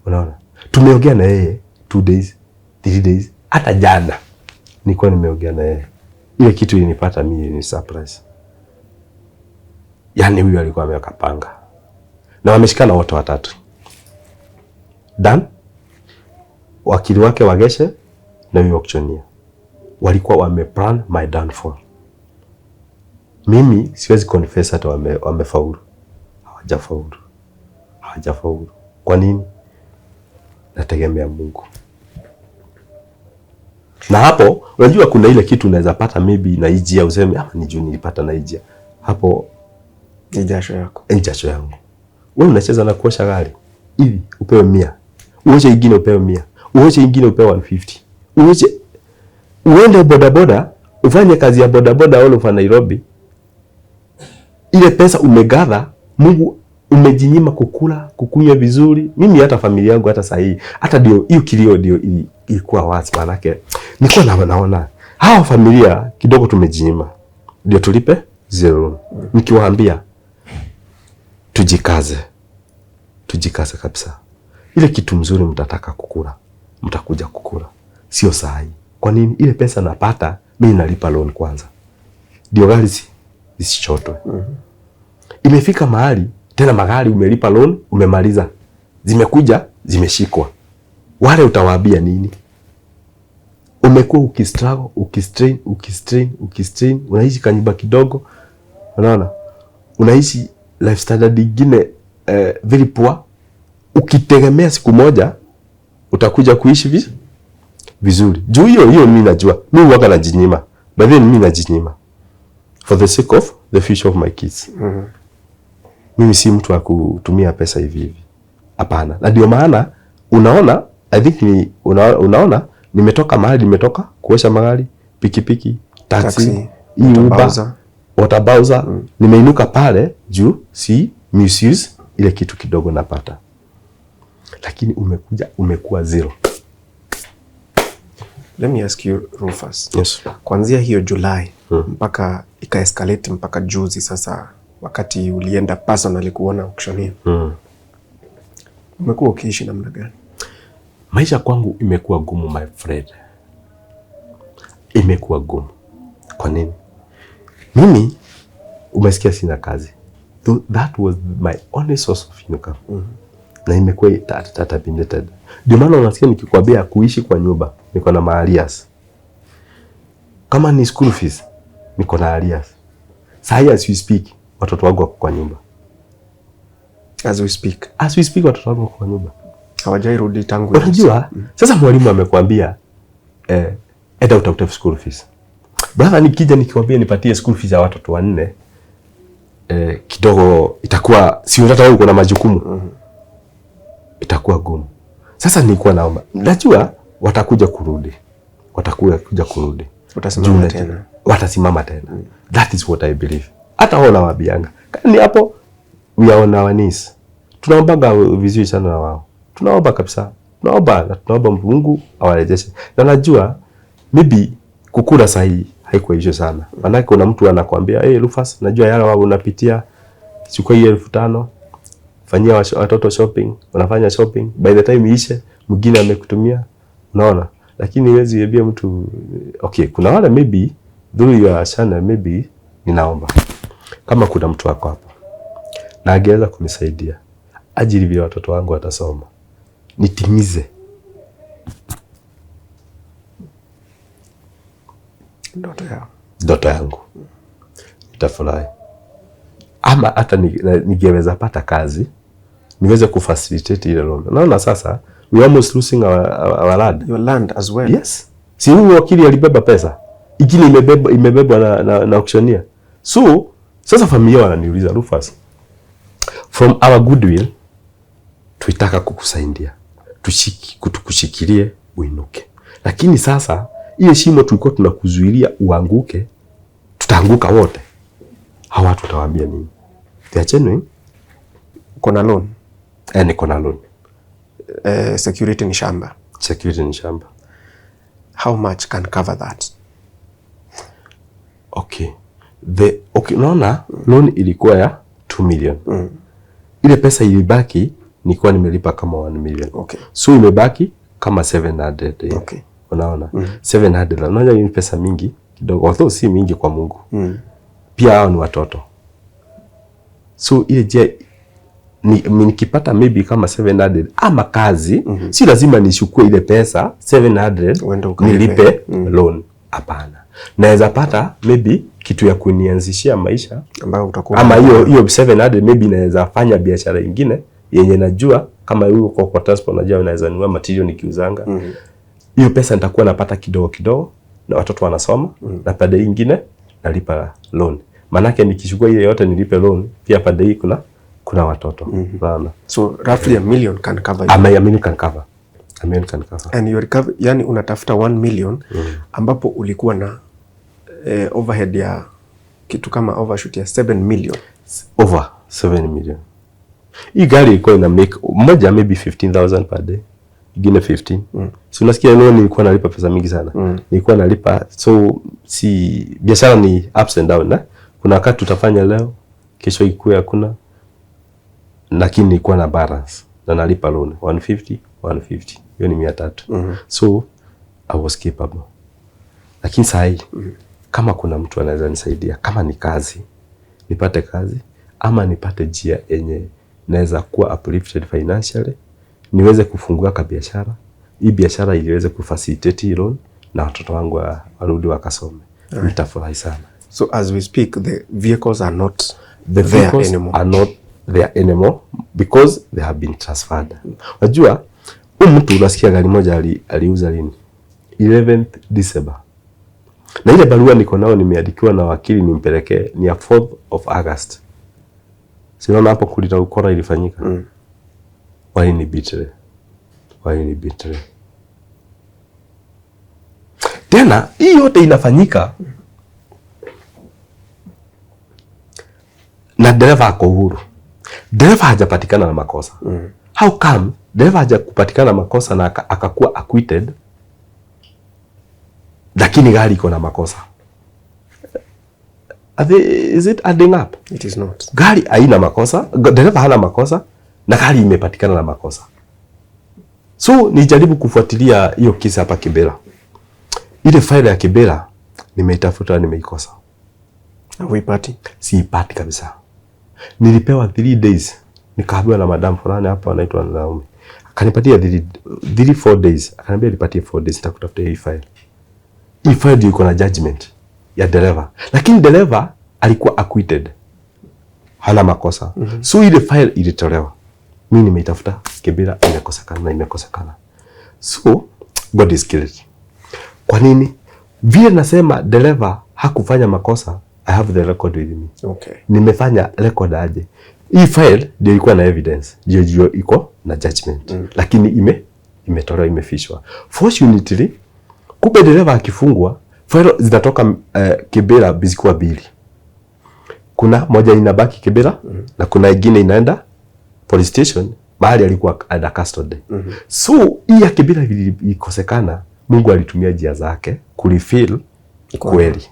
Speaker 1: Unaona? Tumeongea na yeye 2 days, 3 days, hata jana nilikuwa nimeongea na yeye. Ile kitu ilinipata mimi ni surprise. Yaani huyu alikuwa ameweka panga. Na wameshikana wote watatu. Dan, wakili wake Wageshe na huyu auctioneer. Walikuwa wameplan my downfall. Mimi siwezi confess hata wamefaulu. Hawajafaulu. Kwa nini? Nategemea Mungu. Na hapo, unajua kuna ile kitu unaweza pata maybe na ijia useme ni juu nilipata na ijia. Hapo
Speaker 2: ni jasho yako.
Speaker 1: Ni jasho yangu. Wewe unacheza na kuosha gari. Hivi upewe 100. Uoshe ingine upewe 100. uoche ingine upewe 150. Uoche uende bodaboda, ufanye kazi ya bodaboda all over Nairobi. Ile pesa umegather, Mungu umejinyima kukula, kukunywa vizuri. Mimi hata familia yangu hata sahi, hata ndio hiyo kilio ndio ilikuwa wazi, manake nilikuwa naona hao familia kidogo tumejinyima. Ndio tulipe zero. Nikiwaambia tujikaze kabisa. Ile kitu mzuri mtataka kukula, mtakuja kukula. Sio sahi. Kwa nini? Ile pesa napata, mimi nalipa loan kwanza. Ndio gari zisichotwe. Imefika mahali, tena magari umelipa loan, umemaliza. Zimekuja, zimeshikwa. Wale utawaambia nini? Umekuwa ukistruggle, ukistrain, unaishi kanyumba kidogo. Unaona? Unaishi life standard ingine very poor. Ukitegemea siku moja utakuja kuishi vizuri. Juu hiyo mimi najua. Mimi huwa najinyima. But then mimi najinyima for the sake of the future of my kids. Mimi si mtu wa kutumia pesa hivi. Hapana. Na ndio maana unaona, I think unaona nimetoka mahali, nimetoka kuosha magari, pikipiki, taxi, water bowser. Nimeinuka pale juu si misuse ile kitu kidogo napata. Lakini umekuwa zero.
Speaker 2: Let me ask you, Rufus.
Speaker 1: Yes.
Speaker 2: Kuanzia hiyo July mpaka ika-escalate mpaka juzi sasa, wakati ulienda personally kuona auctioneer. Umekuwa ukiishi namna gani?
Speaker 1: Maisha kwangu imekuwa gumu, my friend. Imekuwa gumu. Kwa nini? Mimi umesikia sina kazi. That was my only source of income. Na imekuwa tatabindeted. Ndio maana unasikia nikikwambia kuishi kwa nyumba, niko na arrears. Kama ni school fees, niko na arrears. Sasa as we speak, watoto wangu wako kwa nyumba. As we speak watoto wangu wako kwa nyumba.
Speaker 2: Hawajairudi tangu.
Speaker 1: Unajua, sasa mwalimu amekwambia enda utafute school fees. Brother, nikija nikikwambia nipatie school fees ya watoto 4, kidogo itakuwa si hata wewe uko na majukumu. Itakuwa gumu. Sasa nilikuwa naomba. Najua watakuja kurudi. Watasimama tena. That is what I believe. Hata wao nawaambianga. Kani hapo we are on our knees. Tunaomba vizuri sana na wao. Tunaomba kabisa. Tunaomba Mungu awarejeshe. Na najua maybe kukula sahi haikuwa hiyo sana. Maana kuna mtu anakuambia, "Hey Rufus, najua yale wao unapitia. Chukua hiyo 5,000. Fanyia watoto shopping, unafanya shopping, by the time iishe mwingine amekutumia." Unaona? Lakini huwezi yebia mtu. Okay, kuna wale maybe through your channel, maybe ninaomba kama kuna mtu wako hapo na angeweza kunisaidia ajili vile watoto wangu watasoma, nitimize ndoto yangu, nitafurahi. Ama hata ningeweza pata kazi niweze kufacilitate ile loan. Naona sasa we almost losing our land.
Speaker 2: Your land as well.
Speaker 1: Yes. Si huyu wakili alibeba pesa. Ikili imebebwa na auctioneer. So sasa familia wananiuliza, Rufus, from our goodwill tuitaka kukusaidia. Tukushikilie uinuke. Lakini sasa ile shimo tulikuwa tunakuzuilia uanguke, tutaanguka wote. Hawa watu utawaambia nini? They are genuine.
Speaker 2: Kuna loan.
Speaker 1: Niko na loan.
Speaker 2: Security ni shamba. How much can cover that?
Speaker 1: Okay. Unaona loan ilikuwa ya 2 million. Ile pesa ilibaki nilikuwa nimelipa kama 1 million.
Speaker 2: Okay.
Speaker 1: So imebaki kama 700. Okay. Unaona? 700. Unaona ni pesa mingi kidogo. Although si mingi kwa Mungu. Pia hao ni watoto. So ile nikipata maybe kama 700 ama kazi, si lazima nishukue ile pesa 700 nilipe loan. Hapana. Naweza pata maybe kitu ya kunianzishia maisha
Speaker 2: ambayo utakuwa,
Speaker 1: ama hiyo 700 maybe naweza fanya biashara nyingine yenye najua kama hiyo kwa transport najua naweza nunua material nikiuzanga. Hiyo pesa nitakuwa napata kidogo kidogo na watoto wanasoma na pande nyingine nalipa loan. Manake nikichukua ile yote nilipe loan, pia pande hii kuna watoto.
Speaker 2: So roughly 1 million can cover.
Speaker 1: A million can cover. $1 million can cover.
Speaker 2: And you recover, yani unatafuta 1 million ambapo ulikuwa na overhead ya kitu kama overshoot ya 7 million.
Speaker 1: Over 7 million. Hii gari ilikuwa ina make moja maybe 15,000 per day. Ingine 15. So unasikia leo nilikuwa nalipa pesa mingi sana. Nilikuwa nalipa, so si biashara ni ups and down, kuna wakati tutafanya leo, kesho ikuwe hakuna. Lakini nilikuwa na balance na nalipa loan 150. Hiyo ni 300. So I was capable. Lakini sahi kama kuna mtu anaweza nisaidia, kama ni kazi, nipate kazi ama nipate njia yenye naweza kuwa uplifted financially, niweze kufungua biashara. Hii biashara iweze kufacilitate loan na watoto wangu warudi wakasome. Nitafurahi sana.
Speaker 2: So as we speak, the vehicles are not
Speaker 1: there anymore because they have been transferred. Unajua, mtu unasikia gari moja aliuza lini? 11th December. Na ile barua niko nao nimeandikiwa na wakili nimpelekee ni ya 4th of August. Siona hapo kulita ukora ilifanyika. Why ni betray? Tena hii yote inafanyika na dereva ako huru. Dereva hajapatikana na makosa. How come dereva hajakupatikana na makosa na akakuwa acquitted, lakini gari iko na makosa? Is it adding up?
Speaker 2: It is not.
Speaker 1: Gari haina makosa, dereva hana makosa na gari imepatikana na makosa. So nijaribu kufuatilia hiyo kisa hapa Kibera. Ile file ya Kibera nimeitafuta, nimeikosa.
Speaker 2: Huipati?
Speaker 1: Siipati kabisa. Nilipewa 3 days. Nikaambiwa na madam fulani hapa anaitwa Naomi. Akanipatia 4 days. Akaniambia nipatie 4 days nitakutafutia hii file. Hii file ndio iko na judgment ya dereva. Lakini dereva alikuwa acquitted. Hana makosa. So ile file ilitolewa. Mimi nimeitafuta Kibera, imekosekana. So God is great. Kwa nini? Vile nasema dereva hakufanya makosa, I have the record with me.
Speaker 2: Okay.
Speaker 1: Nimefanya record aje? Hii file ndio ilikuwa na evidence, ndio iko na judgment. Lakini imetolewa, imefishwa. Fortunately, kumbe dereva akifungwa, file zinatoka Kibera bizikuwa 2. Kuna moja inabaki Kibera na kuna nyingine inaenda police station mahali alikuwa under custody. So hii ya Kibera ilikosekana, Mungu alitumia njia zake kurefill kweli.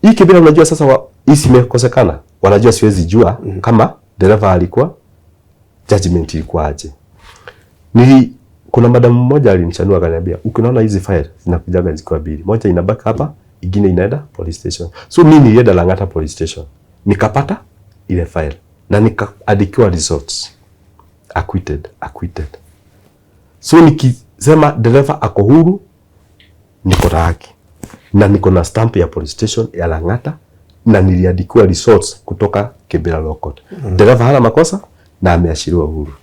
Speaker 1: Hii Kibera unajua sasa hii imekosekana. Wanajua siwezi jua kama dereva alikuwa judgment ilikuwa aje. Kuna madam mmoja alinichanua akaniambia, ukiona hizi file zinakujaga zikuwa 2. Moja inabaki hapa, ingine inaenda police station. So mimi nilienda Lang'ata police station. Nikapata ile file na nikaandikiwa results. Acquitted. So nikisema dereva ako huru, niko na haki. Na niko na stamp ya police station ya Lang'ata na niliandikiwa results kutoka Kibera Law Court. Dereva hana makosa na ameashiriwa huru.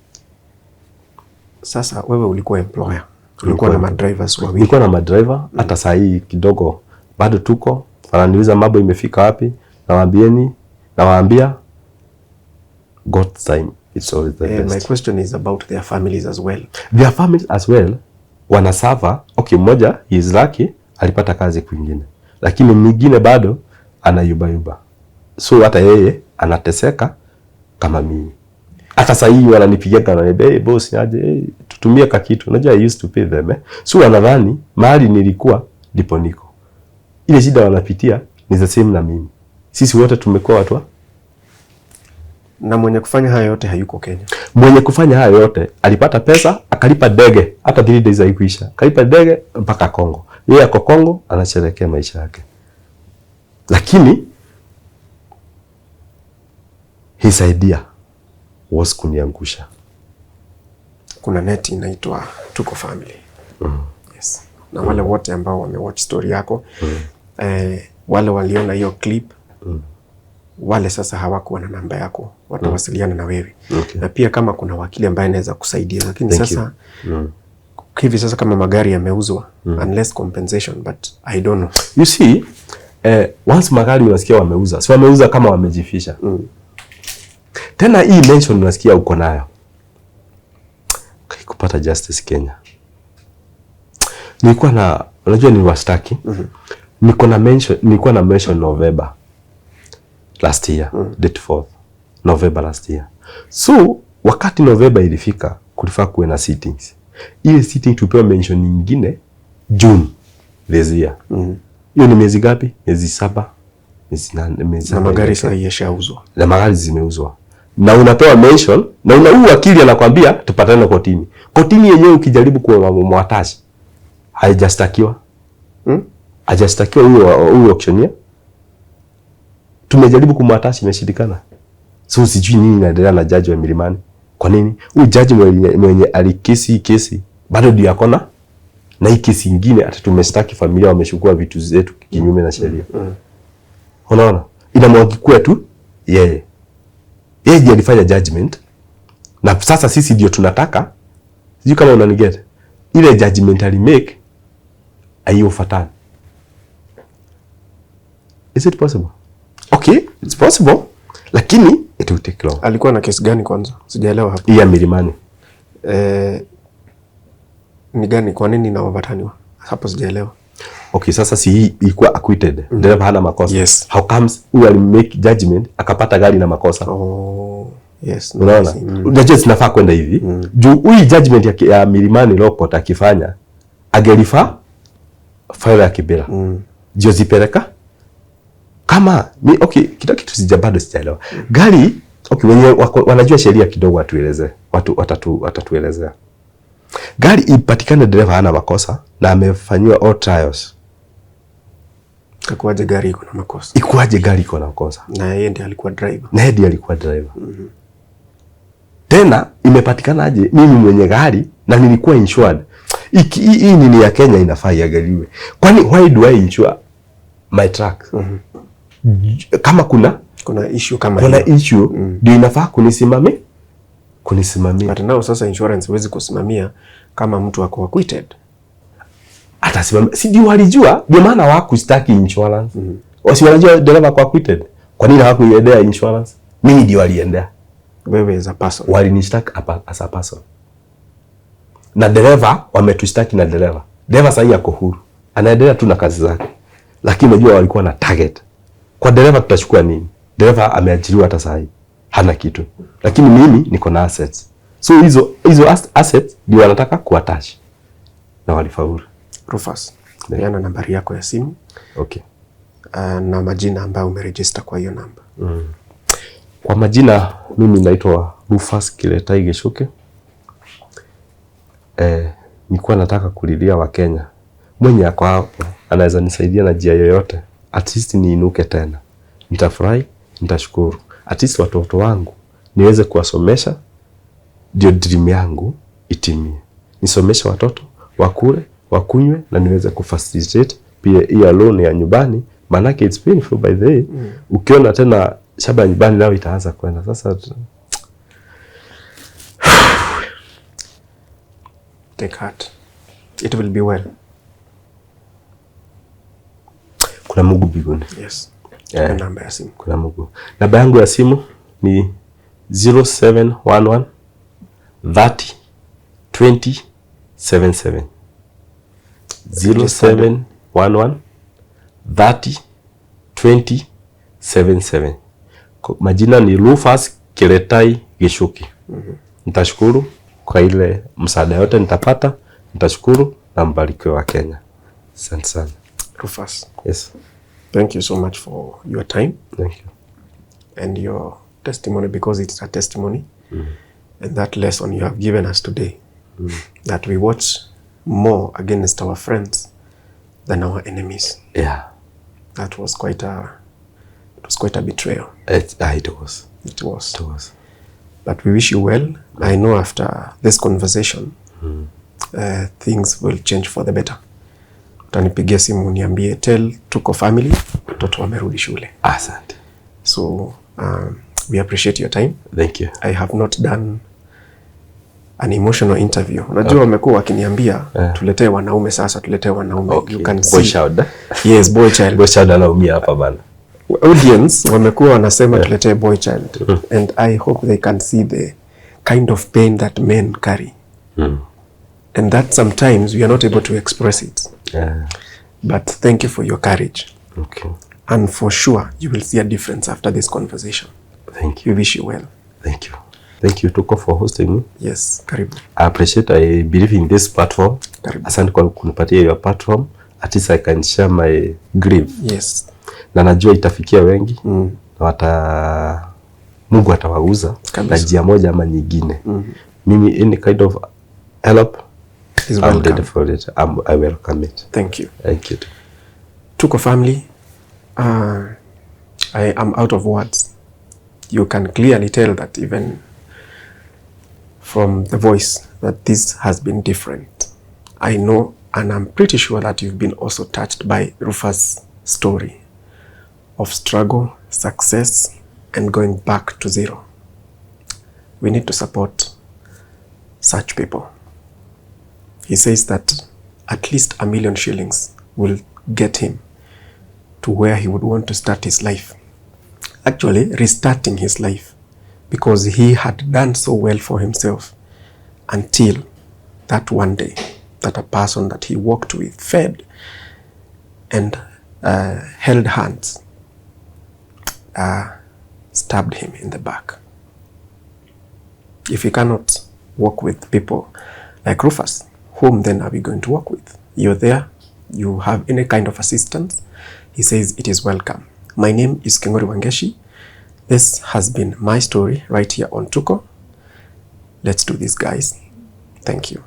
Speaker 2: Sasa wewe ulikuwa employer. Ulikuwa na madrivers wawili.
Speaker 1: Nilikuwa na madriver, hata saa hii kidogo bado tuko. Wananiuliza mambo imefika wapi? Nawaambia God's time it's always the best.
Speaker 2: My question is about their families as well.
Speaker 1: Their families as well wanasava. Okay, mmoja he is lucky alipata kazi kwingine. Lakini mwingine bado anayuba. So hata yeye anateseka kama mimi. Hata sasa hii wananipigia wananiambia, "Hey boss, aje tutumie kitu." Unajua I used to pay them. So wanadhani mahali nilikuwa ndipo niko. Ile shida wanapitia ni the same na mimi. Sisi wote tumekuwa watu.
Speaker 2: Na mwenye kufanya haya yote hayuko Kenya.
Speaker 1: Mwenye kufanya haya yote alipata pesa, akalipa ndege, hata 3 days haikuisha. Akalipa ndege mpaka Kongo. Yeye ako Kongo anasherehekea maisha yake. Lakini his idea was kuniangusha.
Speaker 2: Kuna neti inaitwa Tuko Family. Yes. Na wale wote ambao wamewatch story yako, wale waliona hiyo clip, wale sasa hawakuwa na namba yako, watawasiliana na wewe.
Speaker 1: Okay.
Speaker 2: Na pia kama kuna wakili ambaye anaweza kusaidia, lakini sasa hivi sasa kama magari yameuzwa, unless compensation, but I don't know.
Speaker 1: You see, once magari unasikia wameuza, si wameuza kama wamejifisha. Tena hii mention unasikia uko nayo. Kupata justice Kenya Nilikuwa na, unajua ni wastaki. Nilikuwa na mention November last year, date 4th November last year. So wakati November ilifika, kulifaa kuwe na sittings. Ile sitting tupewa mention nyingine June this year. Hiyo ni miezi gapi? Miezi 7, miezi 8, miezi 7.
Speaker 2: Na magari sasa yashauzwa.
Speaker 1: Na magari zimeuzwa. Na unapewa mention, na huu wakili anakuambia tupatane kotini. Kotini yenyewe ukijaribu kuwa mwatashi, haijastakiwa. Hajastakiwa huyo auctioneer. Tumejaribu kumwatashi, imeshindikana. So sijui nini inaendelea na judge wa Milimani. Kwa nini? Huyu judge mwenye alikesi bado ndio akona na hii kesi nyingine, hata tumestaki familia wameshukua vitu zetu kinyume na sheria. Unaona? Inamwagi kwetu yeye. Yeye ndiye alifanya judgment. Na sasa sisi ndio tunataka, sijui kama unanigeta, ile judgment alimake aiyofuatane. Is it possible? Okay, it's possible. Lakini it will take long.
Speaker 2: Alikuwa na kesi gani kwanza? Sijaelewa hapo.
Speaker 1: Ya Milimani.
Speaker 2: Ni gani, kwa nini inaambataniwa? Hapo sijaelewa.
Speaker 1: Okay, sasa si hii ilikuwa acquitted. Dereva hana makosa.
Speaker 2: Yes.
Speaker 1: How comes who will make judgment akapata gari na makosa?
Speaker 2: Oh, yes.
Speaker 1: Unaona? Unajua zinafaa kwenda hivi. Juu hii judgment ya Milimani law court akifanya agerifa file ya Kibera. Ndio zipeleka kama okay, kitu sijabado sijaelewa. Gari okay, wenye wanajua sheria kidogo watueleze. Watatuelezea. Gari ipatikane dereva hana makosa na amefanywa all trials.
Speaker 2: Ikuaje gari iko na makosa?
Speaker 1: Ikuaje gari iko na makosa?
Speaker 2: Na yeye ndiye alikuwa driver.
Speaker 1: Na yeye ndiye alikuwa driver. Tena imepatikana aje mimi mwenye gari na nilikuwa insured? Hii nini ya Kenya inafaa iangaliwe. Kwani why do I insure my truck? Kama kuna
Speaker 2: issue kama
Speaker 1: hiyo. Kuna issue ndio inafaa kunisimamia.
Speaker 2: But now sasa insurance huwezi kusimamia kama mtu ako acquitted.
Speaker 1: Atasimamia. Si ndio walijua, ndio maana hawakustaki insurance. Wasi wanajua dereva kwa acquitted. Kwa nini hawakuiendea insurance? Mimi ndio waliendea.
Speaker 2: Wewe as a person.
Speaker 1: Walinistaki as a person. Na dereva wametustaki na dereva. Dereva sasa yako huru. Anaendelea tu na kazi zake. Lakini unajua walikuwa na target. Kwa dereva tutachukua nini? Dereva ameajiriwa hata sasa hivi. Hana kitu. Lakini mimi niko na assets. So hizo assets ndio wanataka kuattach. Na walifaulu.
Speaker 2: Rufus, yana nambari yako ya simu.
Speaker 1: Okay.
Speaker 2: Na majina ambayo umeregister kwa hiyo namba.
Speaker 1: Kwa majina mimi naitwa Rufus Kiletai Geshuke. Nilikuwa nataka kulilia Wakenya. Mwenye ako hapo anaweza nisaidia na njia yoyote. At least niinuke tena. Nitafurahi, nitashukuru. At least watoto wangu niweze kuwasomesha, ndio dream yangu itimie. Nisomeshe watoto, wakule, wakunywe na niweze kufacilitate pia hii loan ya nyumbani, manake it's painful by the way. Ukiona tena shamba ya nyumbani nao itaanza kwenda. Sasa
Speaker 2: take heart. It will be well.
Speaker 1: Kuna Mungu mbinguni.
Speaker 2: Yes.
Speaker 1: Namba ya simu. Kuna Mungu. Namba yangu ya simu ni 0711 30 20 77. 0711 30 20 77. Majina ni Rufus Kiletai Geshuke. Nitashukuru kwa ile msaada yote nitapata. Nitashukuru na mbarikiwe wa Kenya. Asante sana.
Speaker 2: Rufus.
Speaker 1: Yes.
Speaker 2: Thank you so much for your time.
Speaker 1: Thank you.
Speaker 2: And your testimony, because it's a testimony. And that lesson you have given us today, that we watch more against our friends than our enemies.
Speaker 1: Yeah.
Speaker 2: That was quite a betrayal.
Speaker 1: It was.
Speaker 2: It was.
Speaker 1: It was.
Speaker 2: But we wish you well. I know after this conversation, things will change for the better. Utanipigia simu niambie, tell tuko family, watoto wamerudi shule.
Speaker 1: Asante.
Speaker 2: So we appreciate your time.
Speaker 1: Thank you.
Speaker 2: I have not done an emotional interview. Unajua wamekuwa wakiniambia tuletee wanaume sasa, tuletee wanaume.
Speaker 1: Okay.
Speaker 2: You can
Speaker 1: Boy
Speaker 2: see.
Speaker 1: child.
Speaker 2: Yes, boy child.
Speaker 1: Boy child anaumia hapa bana.
Speaker 2: Audience wamekuwa wanasema tuletee boy child. And I hope they can see the kind of pain that men carry. And that sometimes we are not able to express it.
Speaker 1: Yeah.
Speaker 2: But thank you for your courage.
Speaker 1: Okay.
Speaker 2: And for sure, you will see a difference after this conversation.
Speaker 1: Thank you.
Speaker 2: We wish you well.
Speaker 1: Thank you. Thank you, Tuko, for hosting me.
Speaker 2: Yes, karibu.
Speaker 1: I believe in this platform.
Speaker 2: Karibu.
Speaker 1: Asante kwa kunipatia your platform. At least I can share my grief.
Speaker 2: Yes.
Speaker 1: Na najua itafikia wengi. Na Mungu atawaguza na njia moja ama nyingine. Mimi any kind of help is welcome. I'm ready for it. I welcome it.
Speaker 2: Thank you.
Speaker 1: Thank you.
Speaker 2: Tuko family, I am out of words. You can clearly tell that even from the voice that this has been different. I know, and I'm pretty sure that you've been also touched by Rufus' story of struggle, success, and going back to zero. We need to support such people. He says that at least 1 million shillings will get him to where he would want to start his life. Actually, restarting his life, because he had done so well for himself until that one day that a person that he walked with, fed, and held hands, stabbed him in the back. If we cannot walk with people like Rufus, whom then are we going to walk with? You're there, you have any kind of assistance, he says it is welcome. My name is Kingori Wangeshi. This has been my story right here on Tuko. Let's do this, guys. Thank you.